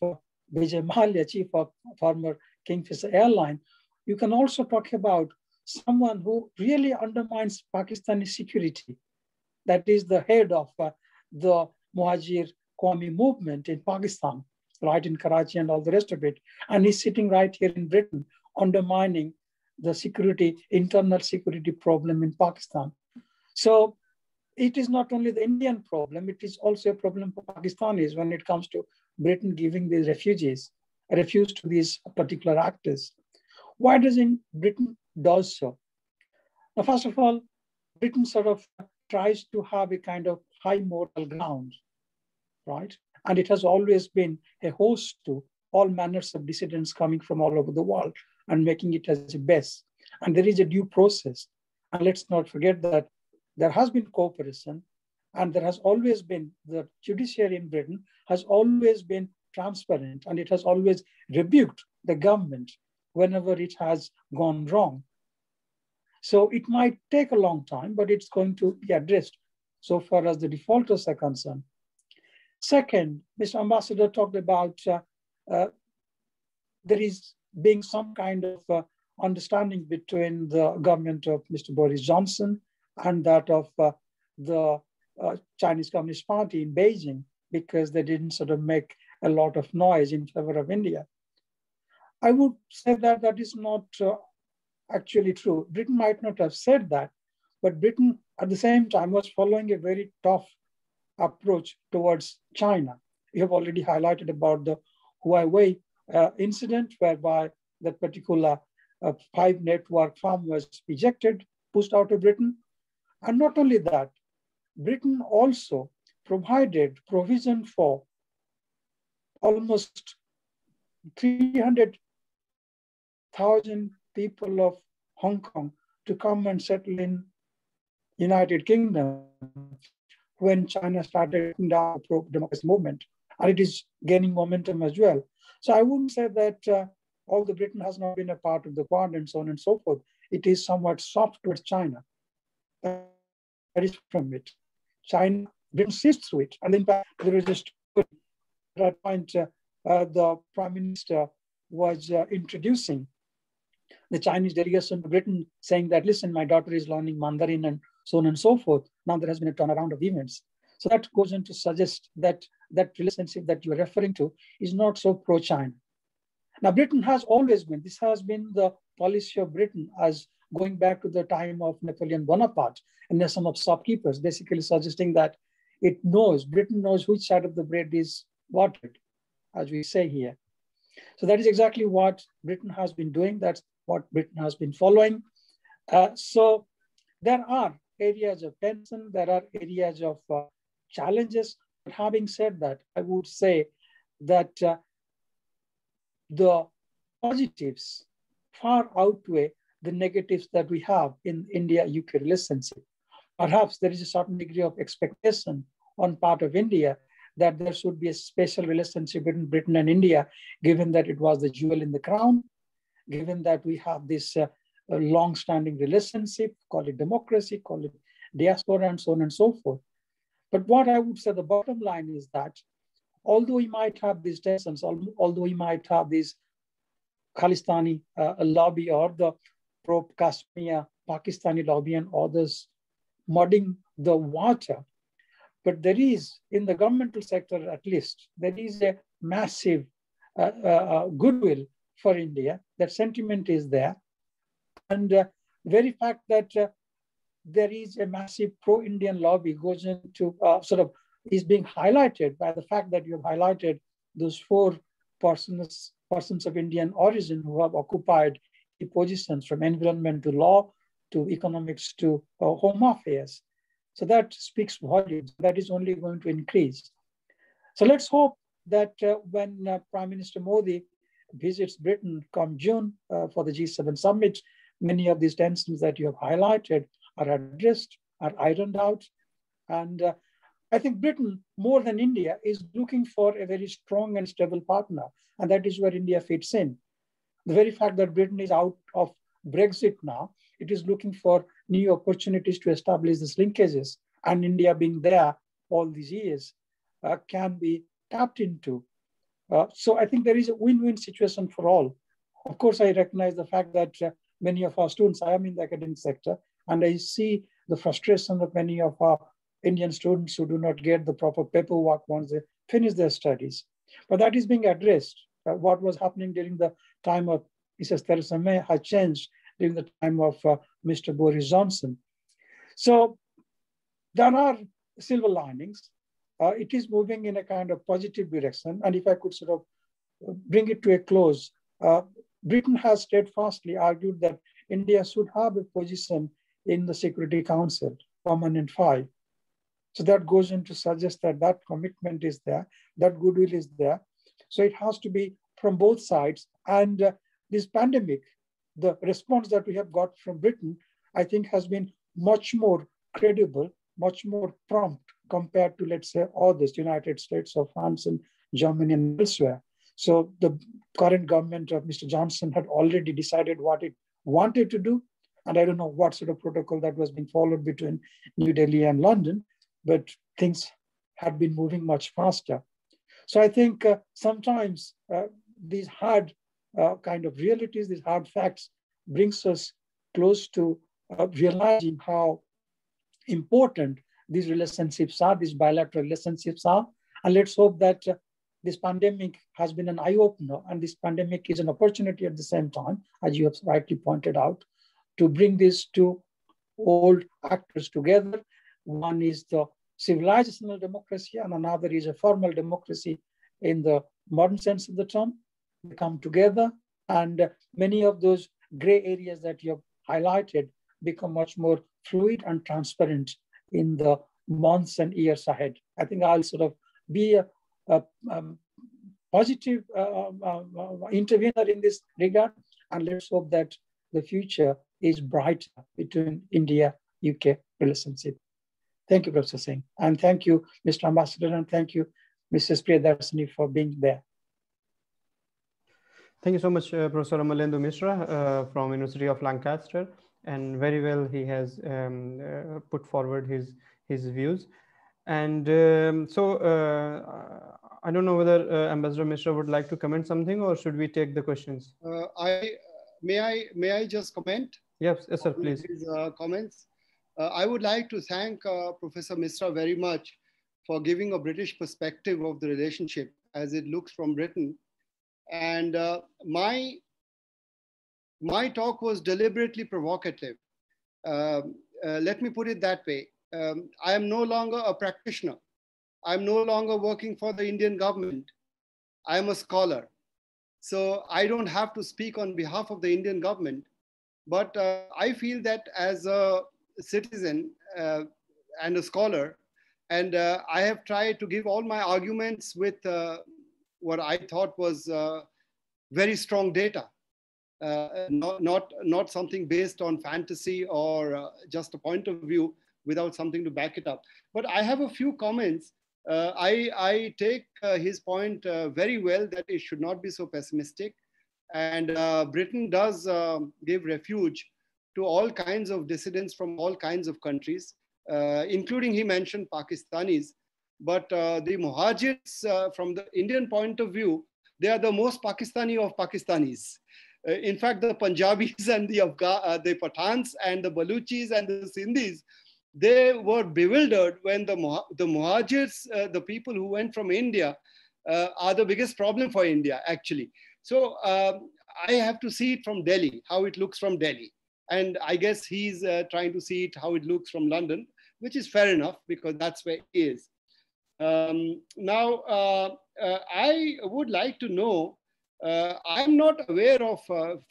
Vijay Mallya, chief of former Kingfisher Airline, you can also talk about someone who really undermines Pakistani security. That is the head of the Muhajir Qawmi movement in Pakistan, right in Karachi and all the rest of it. And he's sitting right here in Britain, undermining the security, internal security problem in Pakistan. So it is not only the Indian problem, it is also a problem for Pakistanis when it comes to Britain giving these refugees, a refuge to these particular actors. Why doesn't Britain do so? Now, first of all, Britain sort of tries to have a kind of high moral ground, right? And it has always been a host to all manners of dissidents coming from all over the world and making it as a base. And there is a due process. And let's not forget that there has been cooperation and there has always been, the judiciary in Britain has always been transparent and it has always rebuked the government whenever it has gone wrong. So it might take a long time, but it's going to be addressed so far as the defaulters are concerned. Second, Mr. Ambassador talked about there is being some kind of understanding between the government of Mr. Boris Johnson and that of the Chinese Communist Party in Beijing, because they didn't sort of make a lot of noise in favor of India. I would say that that is not actually true. Britain might not have said that, but Britain at the same time was following a very tough approach towards China. We have already highlighted about the Huawei incident, whereby that particular 5-network farm was ejected, pushed out of Britain. And not only that, Britain also provided provision for almost 300,000 people of Hong Kong to come and settle in United Kingdom when China started down the pro-democracy movement. And it is gaining momentum as well. So I wouldn't say that all the Britain has not been a part of the Quad and so on and so forth. It is somewhat soft towards China. That is from it. China, Britain sees through it. And in fact, there is a story at that point, the Prime Minister was introducing the Chinese delegation to Britain, saying that, listen, my daughter is learning Mandarin and so on and so forth. Now there has been a turnaround of events. So that goes on to suggest that that relationship that you're referring to is not so pro-China. Now, Britain has always been, this has been the policy of Britain as going back to the time of Napoleon Bonaparte and nation of shopkeepers, basically suggesting that it knows, Britain knows which side of the bread is buttered, as we say here. So that is exactly what Britain has been doing. That's what Britain has been following. So there are areas of tension, there are areas of challenges. But having said that, I would say that the positives far outweigh the negatives that we have in India-UK relationship. Perhaps there is a certain degree of expectation on part of India that there should be a special relationship between Britain and India, given that it was the jewel in the crown, given that we have this long-standing relationship, call it democracy, call it diaspora, and so on and so forth. But what I would say the bottom line is that although we might have these tensions, although we might have this Khalistani lobby or the pro-Kashmir Pakistani lobby and others mudding the water, but there is, in the governmental sector at least, there is a massive goodwill for India. That sentiment is there. And the very fact that there is a massive pro-Indian lobby goes into is being highlighted by the fact that you have highlighted those 4 persons of Indian origin who have occupied the positions from environment to law to economics to home affairs. So that speaks volumes. That is only going to increase. So let's hope that when Prime Minister Modi visits Britain come June for the G7 summit, many of these tensions that you have highlighted are addressed, are ironed out. And I think Britain, more than India, is looking for a very strong and stable partner. And that is where India fits in. The very fact that Britain is out of Brexit now, it is looking for new opportunities to establish these linkages. And India being there all these years can be tapped into. So I think there is a win-win situation for all. Of course, I recognize the fact that many of our students, I am in the academic sector, and I see the frustration of many of our Indian students who do not get the proper paperwork once they finish their studies. But that is being addressed. What was happening during the time of Mrs. Theresa May has changed during the time of Mr. Boris Johnson. So there are silver linings. It is moving in a kind of positive direction. And if I could sort of bring it to a close, Britain has steadfastly argued that India should have a position in the Security Council, permanent 5. So that goes in to suggest that that commitment is there, that goodwill is there. So it has to be from both sides. And this pandemic, the response that we have got from Britain, I think has been much more credible, much more prompt compared to, let's say, others, United States or France and Germany and elsewhere. So the current government of Mr. Johnson had already decided what it wanted to do. And I don't know what sort of protocol that was being followed between New Delhi and London, but things had been moving much faster. So I think sometimes these hard kind of realities, these hard facts brings us close to realizing how important these relationships are, these bilateral relationships are. And let's hope that this pandemic has been an eye-opener, and this pandemic is an opportunity at the same time, as you have rightly pointed out, to bring these 2 old actors together. One is the civilizational democracy and another is a formal democracy in the modern sense of the term. They come together and many of those gray areas that you have highlighted become much more fluid and transparent in the months and years ahead. I think I'll sort of be a positive intervener in this regard, and let's hope that the future is brighter between India-UK relationship. Thank you, Professor Singh, and thank you, Mr. Ambassador, and thank you, Mrs. Priyadarshini, for being there. Thank you so much, Professor Amalendu Misra from University of Lancaster, and very well he has put forward his views. And I don't know whether Ambassador Misra would like to comment something, or should we take the questions? May I just comment? Yes, yes, sir, please. His comments. I would like to thank Professor Misra very much for giving a British perspective of the relationship as it looks from Britain. And my talk was deliberately provocative. Let me put it that way. I am no longer a practitioner. I'm no longer working for the Indian government. I am a scholar. So I don't have to speak on behalf of the Indian government, but I feel that as a citizen and a scholar, and I have tried to give all my arguments with what I thought was very strong data, not something based on fantasy or just a point of view without something to back it up. But I have a few comments. I take his point very well, that it should not be so pessimistic. And Britain does give refuge to all kinds of dissidents from all kinds of countries, including, he mentioned, Pakistanis. But the Muhajirs, from the Indian point of view, they are the most Pakistani of Pakistanis. In fact, the Punjabis and the Pathans and the Baluchis and the Sindhis, they were bewildered when the Muhajirs, the people who went from India, are the biggest problem for India, actually. So I have to see it from Delhi, how it looks from Delhi. And I guess he's trying to see it how it looks from London, which is fair enough, because that's where he is. Now, I would like to know, I'm not aware of,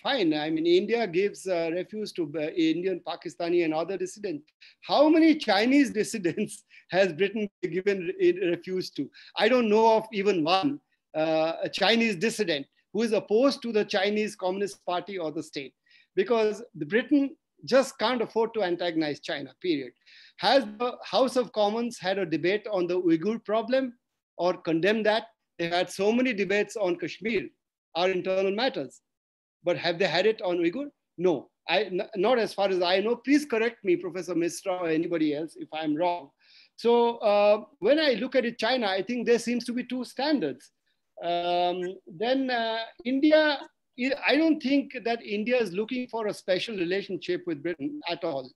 fine, I mean, India gives refuge to Indian, Pakistani and other dissidents. How many Chinese dissidents has Britain given refuge to? I don't know of even one a Chinese dissident who is opposed to the Chinese Communist Party or the state, because Britain just can't afford to antagonize China, period. Has the House of Commons had a debate on the Uyghur problem or condemned that? They've had so many debates on Kashmir, our internal matters. But have they had it on Uyghur? No, not as far as I know. Please correct me, Professor Misra or anybody else, if I'm wrong. So when I look at it, China, I think there seems to be two standards. Then India, I don't think that India is looking for a special relationship with Britain at all.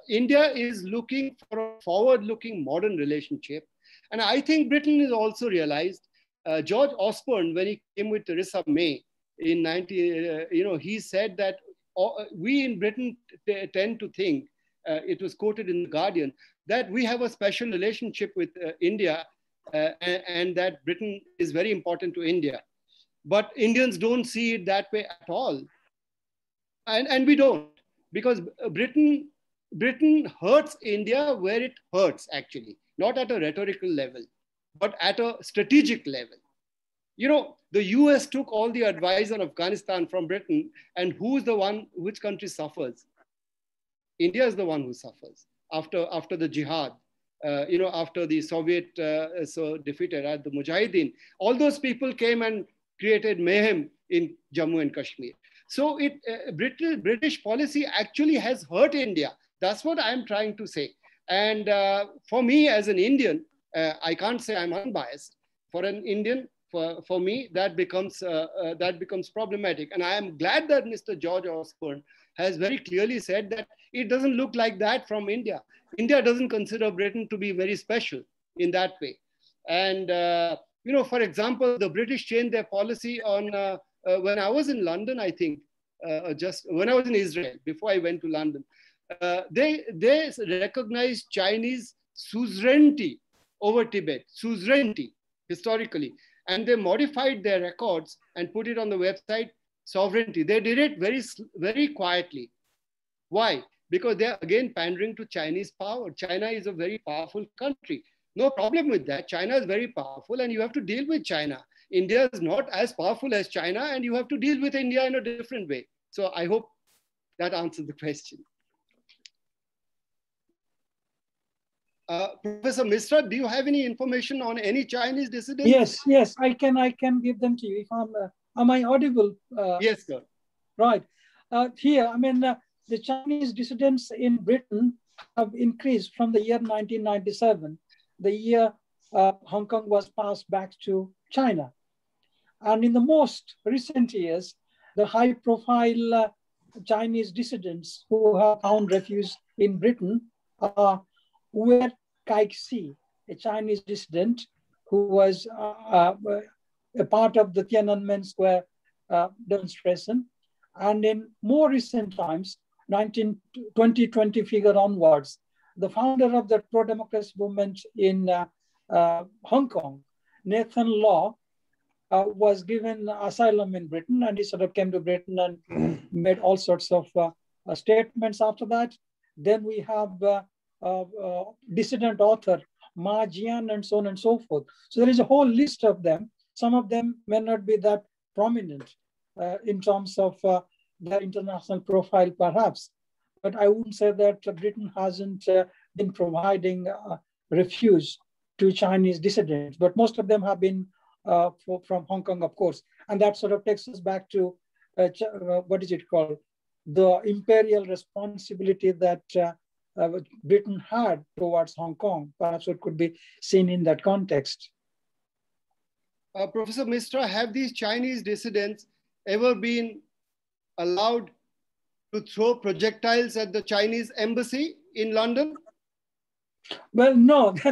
India is looking for a forward-looking modern relationship. And I think Britain has also realized, George Osborne, when he came with Theresa May in he said that we in Britain tend to think, it was quoted in The Guardian, that we have a special relationship with India and that Britain is very important to India. But Indians don't see it that way at all. And we don't, because Britain hurts India where it hurts, actually, not at a rhetorical level, but at a strategic level. You know, the US took all the advice on Afghanistan from Britain, and who's the one, which country suffers? India is the one who suffers after the jihad, after the Soviet defeated at the Mujahideen. All those people came and created mayhem in Jammu and Kashmir. So British policy actually has hurt India. That's what I'm trying to say. And for me as an Indian, I can't say I'm unbiased. For an Indian, for me, that becomes problematic. And I am glad that Mr. George Osborne has very clearly said that it doesn't look like that from India. India doesn't consider Britain to be very special in that way. And, for example, the British changed their policy on, when I was in London, I think, just when I was in Israel, before I went to London, they recognized Chinese suzerainty over Tibet, suzerainty, historically. And they modified their records and put it on the website, sovereignty. They did it very, very quietly. Why? Because they're again pandering to Chinese power. China is a very powerful country. No problem with that. China is very powerful and you have to deal with China. India is not as powerful as China and you have to deal with India in a different way. So I hope that answers the question. Professor Misra, do you have any information on any Chinese dissidents? Yes, I can give them to you. If am I audible? Yes, sir. Right. Here, the Chinese dissidents in Britain have increased from the year 1997, the year Hong Kong was passed back to China. And in the most recent years, the high-profile Chinese dissidents who have found refuge in Britain are Wu Kai-xi, a Chinese dissident who was a part of the Tiananmen Square demonstration. And in more recent times, 2020 figure onwards, the founder of the pro-democracy movement in Hong Kong, Nathan Law, was given asylum in Britain, and he sort of came to Britain and made all sorts of statements after that. Then we have dissident author Ma Jian and so on and so forth. So there is a whole list of them. Some of them may not be that prominent in terms of their international profile, perhaps. But I wouldn't say that Britain hasn't been providing refuge to Chinese dissidents, but most of them have been from Hong Kong, of course. And that sort of takes us back to, what is it called? The imperial responsibility that Britain had towards Hong Kong. Perhaps it could be seen in that context. Professor Misra, have these Chinese dissidents ever been allowed to throw projectiles at the Chinese embassy in London? Well, no. So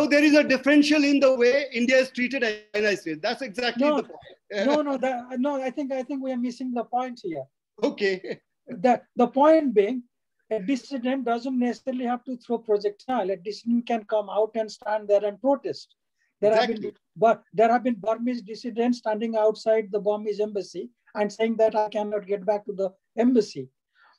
there is a differential in the way India is treated as the United States. That's exactly the point. No. I think we are missing the point here. Okay. The point being, a dissident doesn't necessarily have to throw projectile. A dissident can come out and stand there and protest. There have been Burmese dissidents standing outside the Burmese embassy and saying that I cannot get back to the embassy.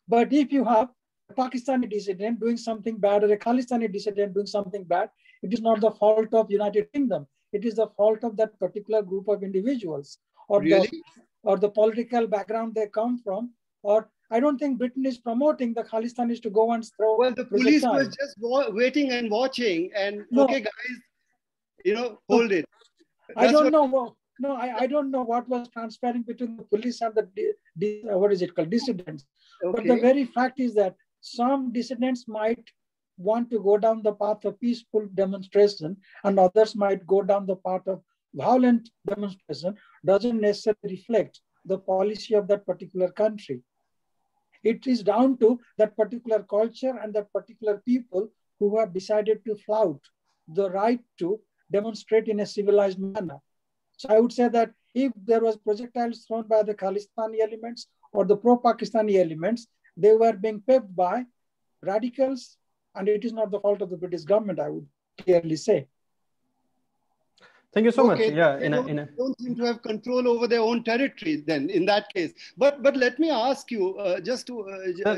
But if you have a Pakistani dissident doing something bad or a Khalistani dissident doing something bad, it is not the fault of United Kingdom. It is the fault of that particular group of individuals or the political background they come from. Or I don't think Britain is promoting the Khalistanis to go and throw. Well, the police was just waiting and watching and okay, guys, hold it. I don't know. No, I don't know what was transpiring between the police and the dissidents. Okay. But the very fact is that some dissidents might want to go down the path of peaceful demonstration and others might go down the path of violent demonstration. Doesn't necessarily reflect the policy of that particular country. It is down to that particular culture and that particular people who have decided to flout the right to demonstrate in a civilized manner. So I would say that if there was projectiles thrown by the Khalistani elements or the pro-Pakistani elements, they were being pepped by radicals, and it is not the fault of the British government, I would clearly say. Thank you so much. Yeah, they don't seem to have control over their own territory then in that case. But let me ask you just to...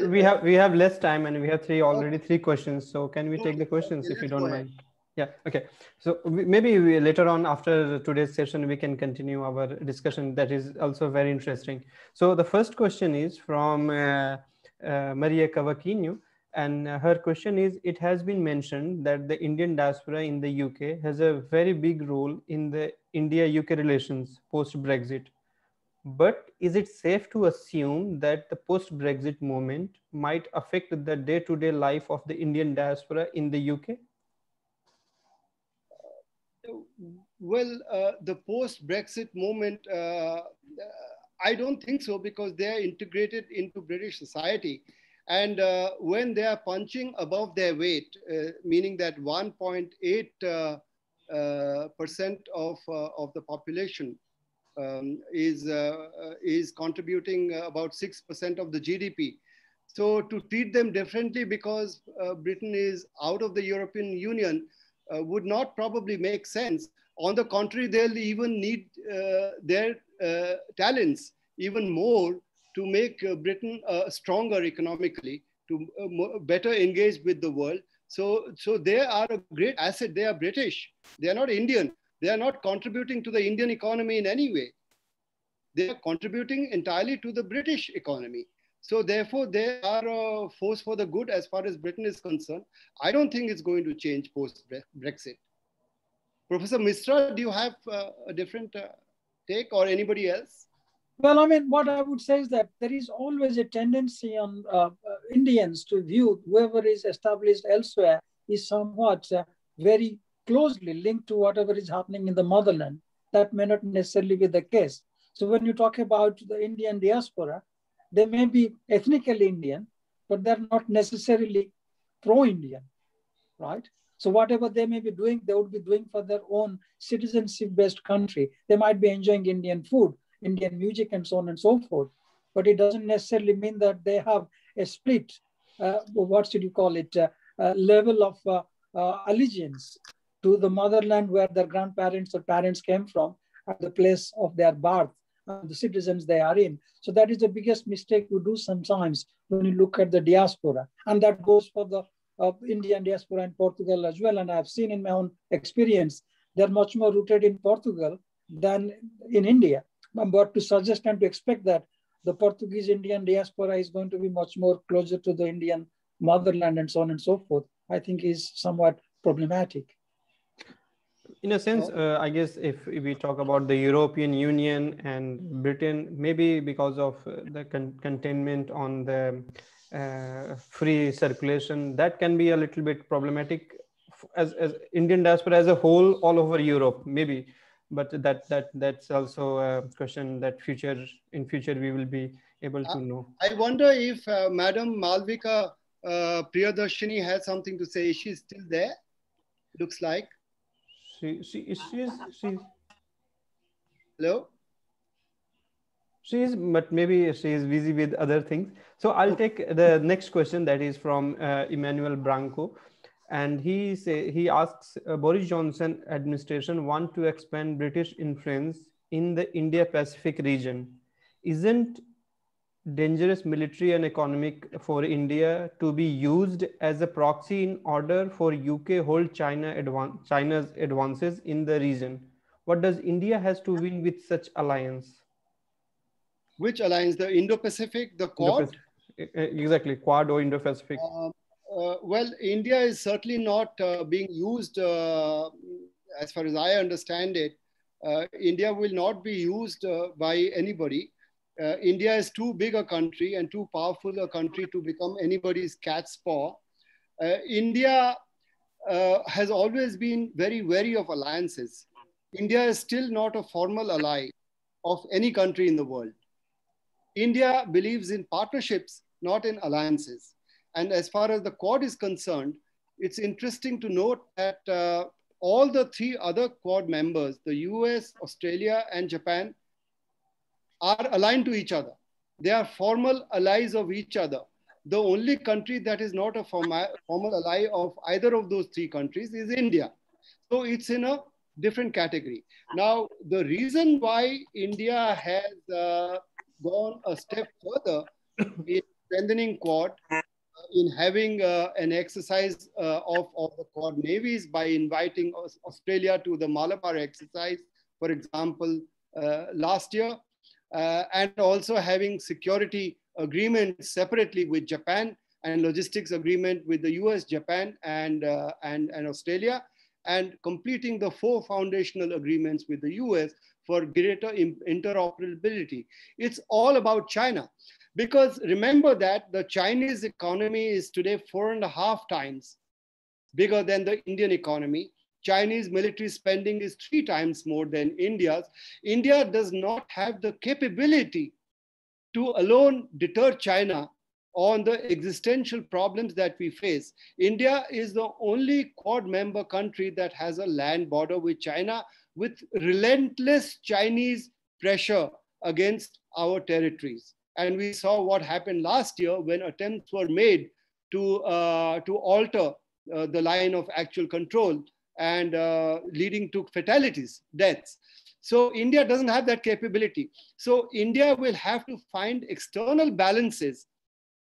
we have less time and we have already three questions. So can we take the questions if you don't mind? Yeah, okay. So maybe later on after today's session, we can continue our discussion. That is also very interesting. So the first question is from Maria Cavaquinho. And her question is, it has been mentioned that the Indian diaspora in the UK has a very big role in the India-UK relations post-Brexit. But is it safe to assume that the post-Brexit movement might affect the day-to-day life of the Indian diaspora in the UK? Well, the post-Brexit movement, I don't think so, because they are integrated into British society. And when they are punching above their weight, meaning that 1.8% of the population is contributing about 6% of the GDP. So to treat them differently because Britain is out of the European Union would not probably make sense. On the contrary, they'll even need their talents even more to make Britain stronger economically, to better engage with the world. So they are a great asset. They are British. They are not Indian. They are not contributing to the Indian economy in any way. They are contributing entirely to the British economy. So therefore, they are a force for the good as far as Britain is concerned. I don't think it's going to change post-Brexit. Professor Misra, do you have a different take, or anybody else? Well, I mean, what I would say is that there is always a tendency on Indians to view whoever is established elsewhere is somewhat very closely linked to whatever is happening in the motherland. That may not necessarily be the case. So when you talk about the Indian diaspora, they may be ethnically Indian, but they're not necessarily pro-Indian, right? So whatever they may be doing, they would be doing for their own citizenship-based country. They might be enjoying Indian food, Indian music, and so on and so forth. But it doesn't necessarily mean that they have a split, level of allegiance to the motherland where their grandparents or parents came from, at the place of their birth, the citizens they are in. So that is the biggest mistake we do sometimes when you look at the diaspora. And that goes for the Indian diaspora in Portugal as well. And I've seen in my own experience, they're much more rooted in Portugal than in India. But to suggest and to expect that the Portuguese Indian diaspora is going to be much more closer to the Indian motherland and so on and so forth, I think is somewhat problematic. In a sense, I guess if we talk about the European Union and Britain, maybe because of the containment on the free circulation, that can be a little bit problematic as Indian diaspora as a whole all over Europe, maybe. But that's also a question that in future we will be able to know. I wonder if Madam Malvika Priyadarshini has something to say. Is she still there? Looks like. She's Hello? She is, but maybe she is busy with other things. So I'll take the next question, that is from Emmanuel Branco. And he asks, Boris Johnson administration want to expand British influence in the Indo-Pacific region. Isn't dangerous military and economic for India to be used as a proxy in order for UK hold China's advances in the region? What does India has to win with such alliance? Which alliance? The Indo-Pacific, the Quad? Exactly, Quad or Indo-Pacific. Well, India is certainly not being used, as far as I understand it. India will not be used by anybody. India is too big a country and too powerful a country to become anybody's cat's paw. India has always been very wary of alliances. India is still not a formal ally of any country in the world. India believes in partnerships, not in alliances. And as far as the Quad is concerned, it's interesting to note that all the three other Quad members, the US, Australia, and Japan, are aligned to each other. They are formal allies of each other. The only country that is not a formal ally of either of those three countries is India. So it's in a different category. Now, the reason why India has gone a step further in strengthening Quad, in having an exercise of the Quad navies by inviting Australia to the Malabar exercise, for example, last year, and also having security agreements separately with Japan and logistics agreement with the US, Japan, and Australia, and completing the 4 foundational agreements with the US for greater interoperability. It's all about China. Because remember that the Chinese economy is today 4.5 times bigger than the Indian economy. Chinese military spending is 3 times more than India's. India does not have the capability to alone deter China on the existential problems that we face. India is the only Quad member country that has a land border with China, with relentless Chinese pressure against our territories. And we saw what happened last year when attempts were made to alter the line of actual control and leading to fatalities, deaths. So India doesn't have that capability. So India will have to find external balances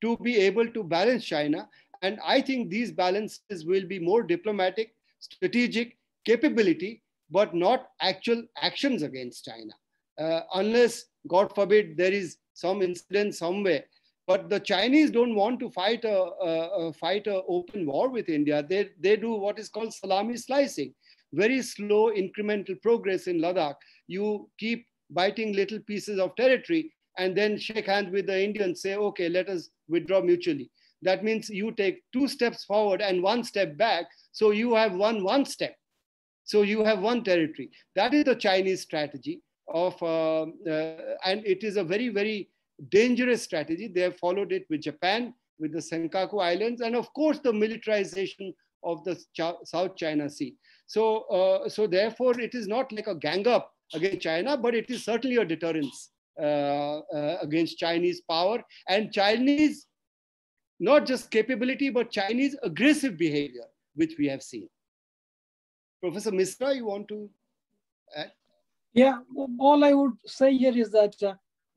to be able to balance China. And I think these balances will be more diplomatic, strategic, capability, but not actual actions against China. Unless, God forbid, there is some incident somewhere. But the Chinese don't want to fight a open war with India. They do what is called salami slicing. Very slow incremental progress in Ladakh. You keep biting little pieces of territory and then shake hands with the Indians, say, okay, let us withdraw mutually. That means you take 2 steps forward and 1 step back. So you have one step. So you have 1 territory. That is the Chinese strategy of, and it is a very, very dangerous strategy. They have followed it with Japan, with the Senkaku Islands, and of course the militarization of the South China Sea. So, so therefore it is not like a gang up against China, but it is certainly a deterrence against Chinese power and Chinese, not just capability, but Chinese aggressive behavior, which we have seen. Professor Misra, you want to add? Yeah, all I would say here is that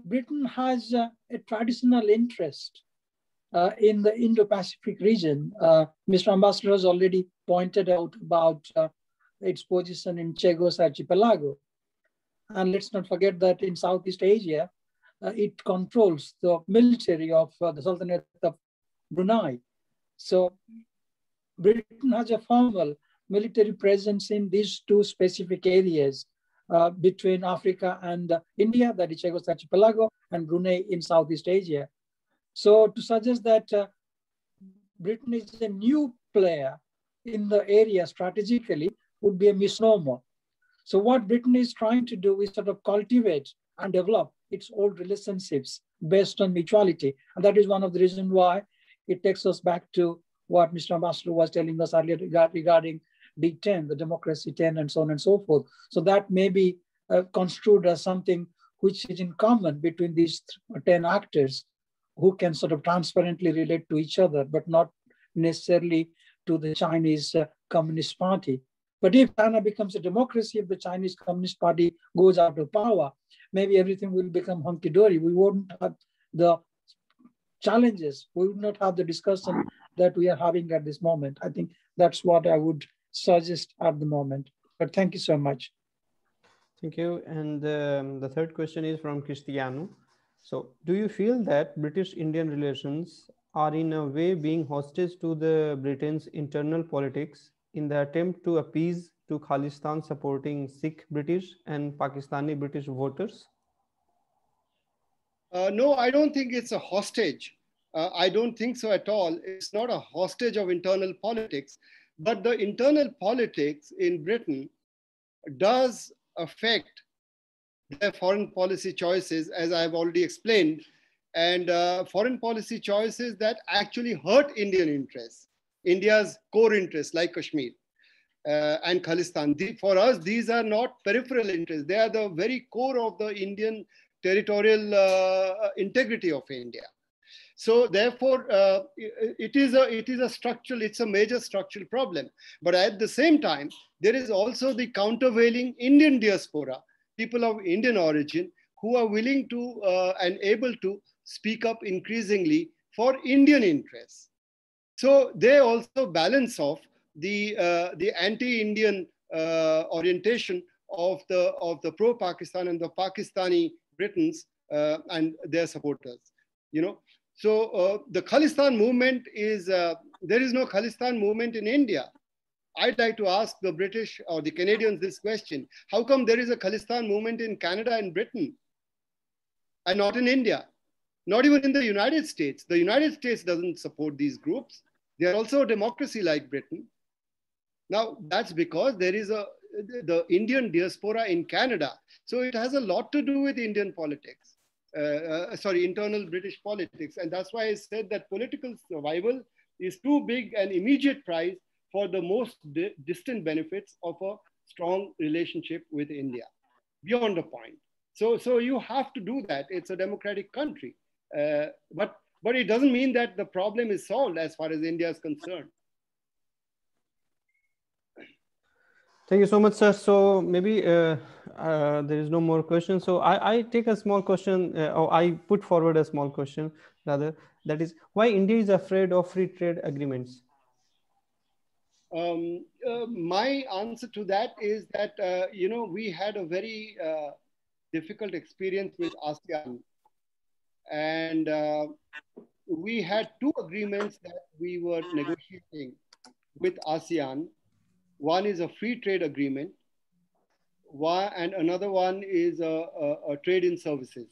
Britain has a traditional interest in the Indo-Pacific region. Mr. Ambassador has already pointed out about its position in Chagos Archipelago. And let's not forget that in Southeast Asia, it controls the military of the Sultanate of Brunei. So Britain has a formal military presence in these two specific areas between Africa and India, that is Chagos Archipelago, and Brunei in Southeast Asia. So to suggest that Britain is a new player in the area strategically would be a misnomer. So what Britain is trying to do is sort of cultivate and develop its old relationships based on mutuality. And that is one of the reasons why it takes us back to what Mr. Ambassador was telling us earlier regarding D10, the democracy 10, and so on and so forth. So that may be construed as something which is in common between these 10 actors who can sort of transparently relate to each other, but not necessarily to the Chinese Communist Party. But if China becomes a democracy, if the Chinese Communist Party goes out of power, maybe everything will become hunky-dory. We won't have the challenges. We would not have the discussion that we are having at this moment. I think that's what I would suggest at the moment. But thank you so much. Thank you. And the third question is from Cristiano. So do you feel that British-Indian relations are in a way being hostage to the Britain's internal politics in the attempt to appease to Kalistan supporting Sikh British and Pakistani British voters? No, I don't think it's a hostage. I don't think so at all. It's not a hostage of internal politics, but the internal politics in Britain does affect their foreign policy choices, as I've already explained, and foreign policy choices that actually hurt Indian interests, India's core interests like Kashmir and Kalistan. For us, these are not peripheral interests. They are the very core of the Indian territorial integrity of India. So therefore, it is a major structural problem. But at the same time, there is also the countervailing Indian diaspora, people of Indian origin, who are willing to and able to speak up increasingly for Indian interests. So they also balance off the anti-Indian orientation of the pro-Pakistan and the Pakistani Britons and their supporters. You know, so the Kalistan movement is there is no Kalistan movement in India. I'd like to ask the British or the Canadians this question: how come there is a Kalistan movement in Canada and Britain, and not in India? Not even in the United States. The United States doesn't support these groups. They are also a democracy like Britain. Now, that's because there is the Indian diaspora in Canada. So it has a lot to do with Indian politics, internal British politics. And that's why I said that political survival is too big an immediate prize for the most distant benefits of a strong relationship with India, beyond a point. So you have to do that. It's a democratic country. But it doesn't mean that the problem is solved as far as India is concerned. Thank you so much, sir. So maybe there is no more questions. So I take a small question, or I put forward a small question rather, that is, why India is afraid of free trade agreements? My answer to that is that, we had a very difficult experience with ASEAN. And we had two agreements that we were negotiating with ASEAN. One is a free trade agreement, and another one is a trade in services.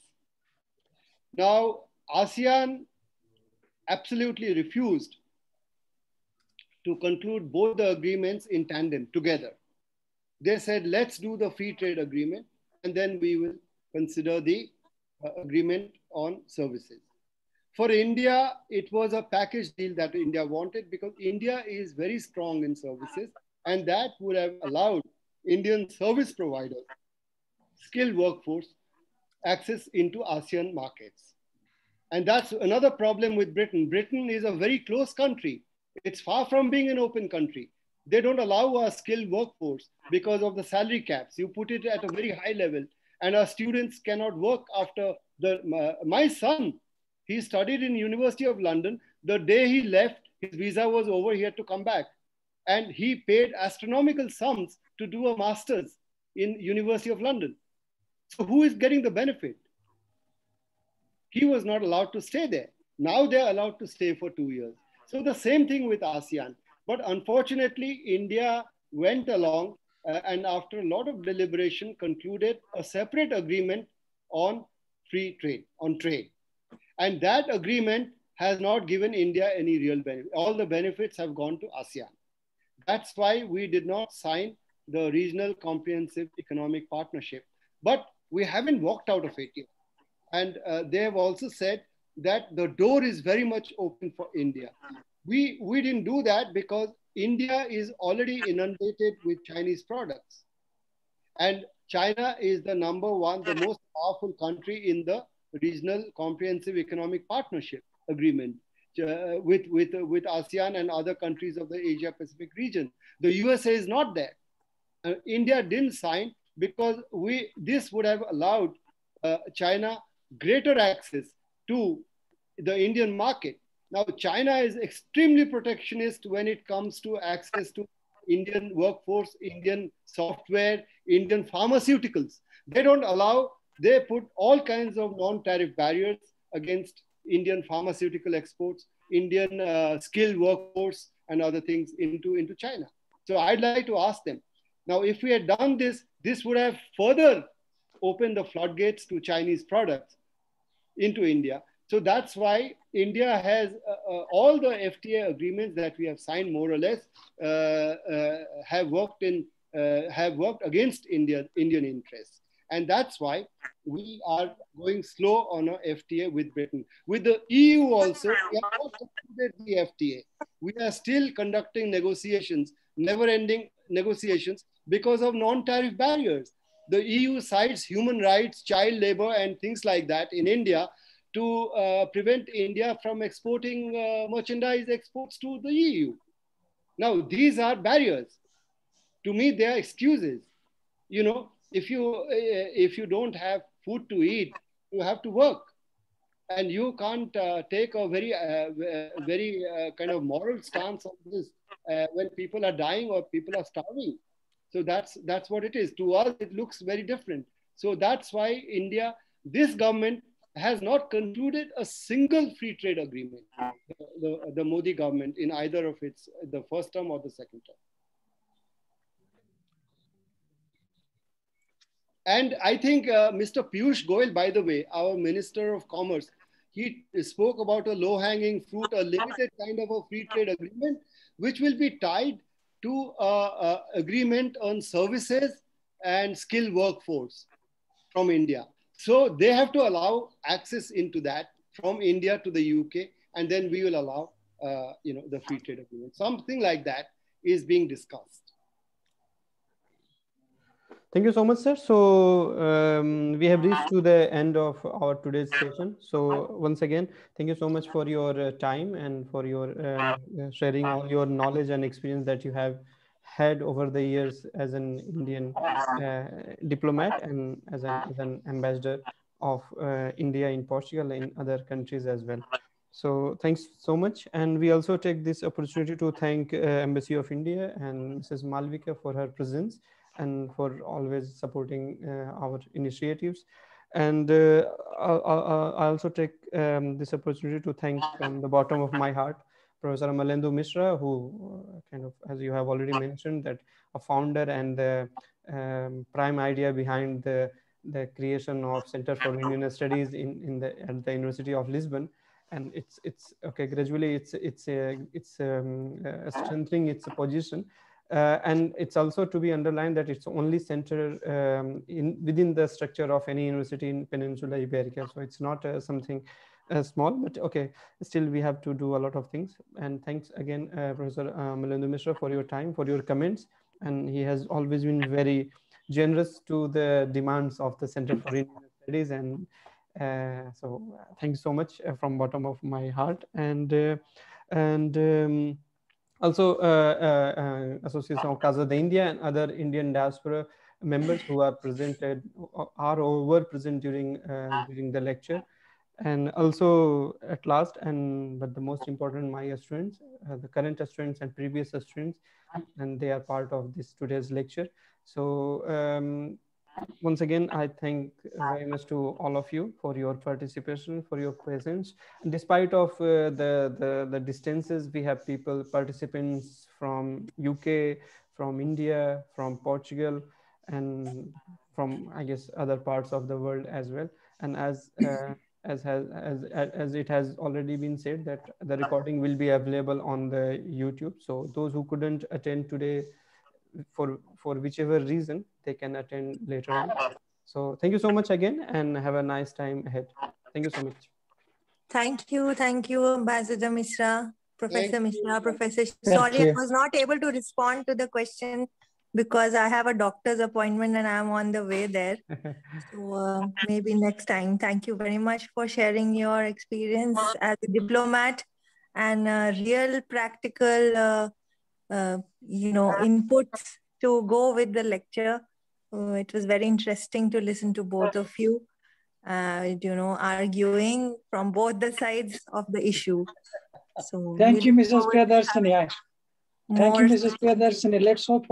Now, ASEAN absolutely refused to conclude both the agreements in tandem together. They said, let's do the free trade agreement, and then we will consider the agreement on services. For India, it was a package deal that India wanted, because India is very strong in services, and that would have allowed Indian service providers, skilled workforce, access into ASEAN markets. And that's another problem with Britain. Britain is a very close country. It's far from being an open country. They don't allow a skilled workforce because of the salary caps. You put it at a very high level, and our students cannot work after my son, he studied in University of London. The day he left, his visa was over, he had to come back. And he paid astronomical sums to do a master's in University of London. So who is getting the benefit? He was not allowed to stay there. Now they're allowed to stay for 2 years. So the same thing with ASEAN. But unfortunately, India went along and after a lot of deliberation concluded a separate agreement on free trade, on trade. And that agreement has not given India any real benefit. All the benefits have gone to ASEAN. That's why we did not sign the Regional Comprehensive Economic Partnership. But we haven't walked out of it yet. And they have also said that the door is very much open for India. We didn't do that because India is already inundated with Chinese products. And China is the number one, the most powerful country in the Regional Comprehensive Economic Partnership Agreement with ASEAN and other countries of the Asia Pacific region. The USA is not there. India didn't sign because this would have allowed China greater access to the Indian market. Now, China is extremely protectionist when it comes to access to Indian workforce, Indian software, Indian pharmaceuticals. They don't allow, they put all kinds of non-tariff barriers against Indian pharmaceutical exports, Indian skilled workforce and other things into China. So I'd like to ask them, now if we had done this, this would have further opened the floodgates to Chinese products into India. So that's why India has all the FTA agreements that we have signed more or less have worked against Indian interests. And that's why we are going slow on a FTA with Britain. With the EU also, we have not concluded the FTA. We are still conducting negotiations, never-ending negotiations because of non-tariff barriers. The EU cites human rights, child labor, and things like that in India to prevent India from exporting merchandise exports to the EU. Now, these are barriers. To me, they are excuses. You know, if you don't have food to eat, you have to work. And you can't take a very kind of moral stance on this when people are dying or people are starving. So that's what it is. To us, it looks very different. So that's why India, this government has not concluded a single free trade agreement, the Modi government, in either of the first term or the second term. And I think Mr. Piyush Goyal, by the way, our Minister of Commerce, he spoke about a low-hanging fruit, a limited kind of a free trade agreement, which will be tied to agreement on services and skilled workforce from India. So they have to allow access into that from India to the UK, and then we will allow the free trade agreement. Something like that is being discussed. Thank you so much, sir. So we have reached to the end of our today's session. So once again, thank you so much for your time and for your sharing all your knowledge and experience that you have had over the years as an Indian diplomat and as an ambassador of India in Portugal and other countries as well. So thanks so much. And we also take this opportunity to thank Embassy of India and Mrs. Malvika for her presence and for always supporting our initiatives. And I also take this opportunity to thank from the bottom of my heart, Professor Amalendu Misra, who kind of, as you have already mentioned, that a founder and the prime idea behind the creation of Center for Indian Studies at the University of Lisbon. And it's okay. Gradually, it's strengthening its position. And it's also to be underlined that it's only center within the structure of any university in Peninsula Iberica. So it's not something small, but okay, still we have to do a lot of things. And thanks again, Professor Amalendu Misra, for your time, for your comments. And he has always been very generous to the demands of the Center for Indian Studies. And so thank you so much from bottom of my heart. And Also, Associação Casa-da-Índia and other Indian diaspora members who are presented are or were present during the lecture. And also at last, but the most important, my students, the current students and previous students, and they are part of this today's lecture. So once again, I thank very much to all of you for your participation, for your presence. And despite of the distances, we have people, participants from UK, from India, from Portugal, and from, I guess, other parts of the world as well. And as it has already been said, that the recording will be available on the YouTube. So those who couldn't attend today, for whichever reason, they can attend later on. So thank you so much again, and have a nice time ahead. Thank you so much. Thank you, Ambassador Misra, Professor Misra, Professor. Sorry, you. I was not able to respond to the question because I have a doctor's appointment and I'm on the way there. So maybe next time. Thank you very much for sharing your experience as a diplomat and real practical, inputs to go with the lecture. It was very interesting to listen to both of you, arguing from both the sides of the issue. So thank you, Mrs. Priyadarsini. Thank you, Mrs. Priyadarsini. Let's hope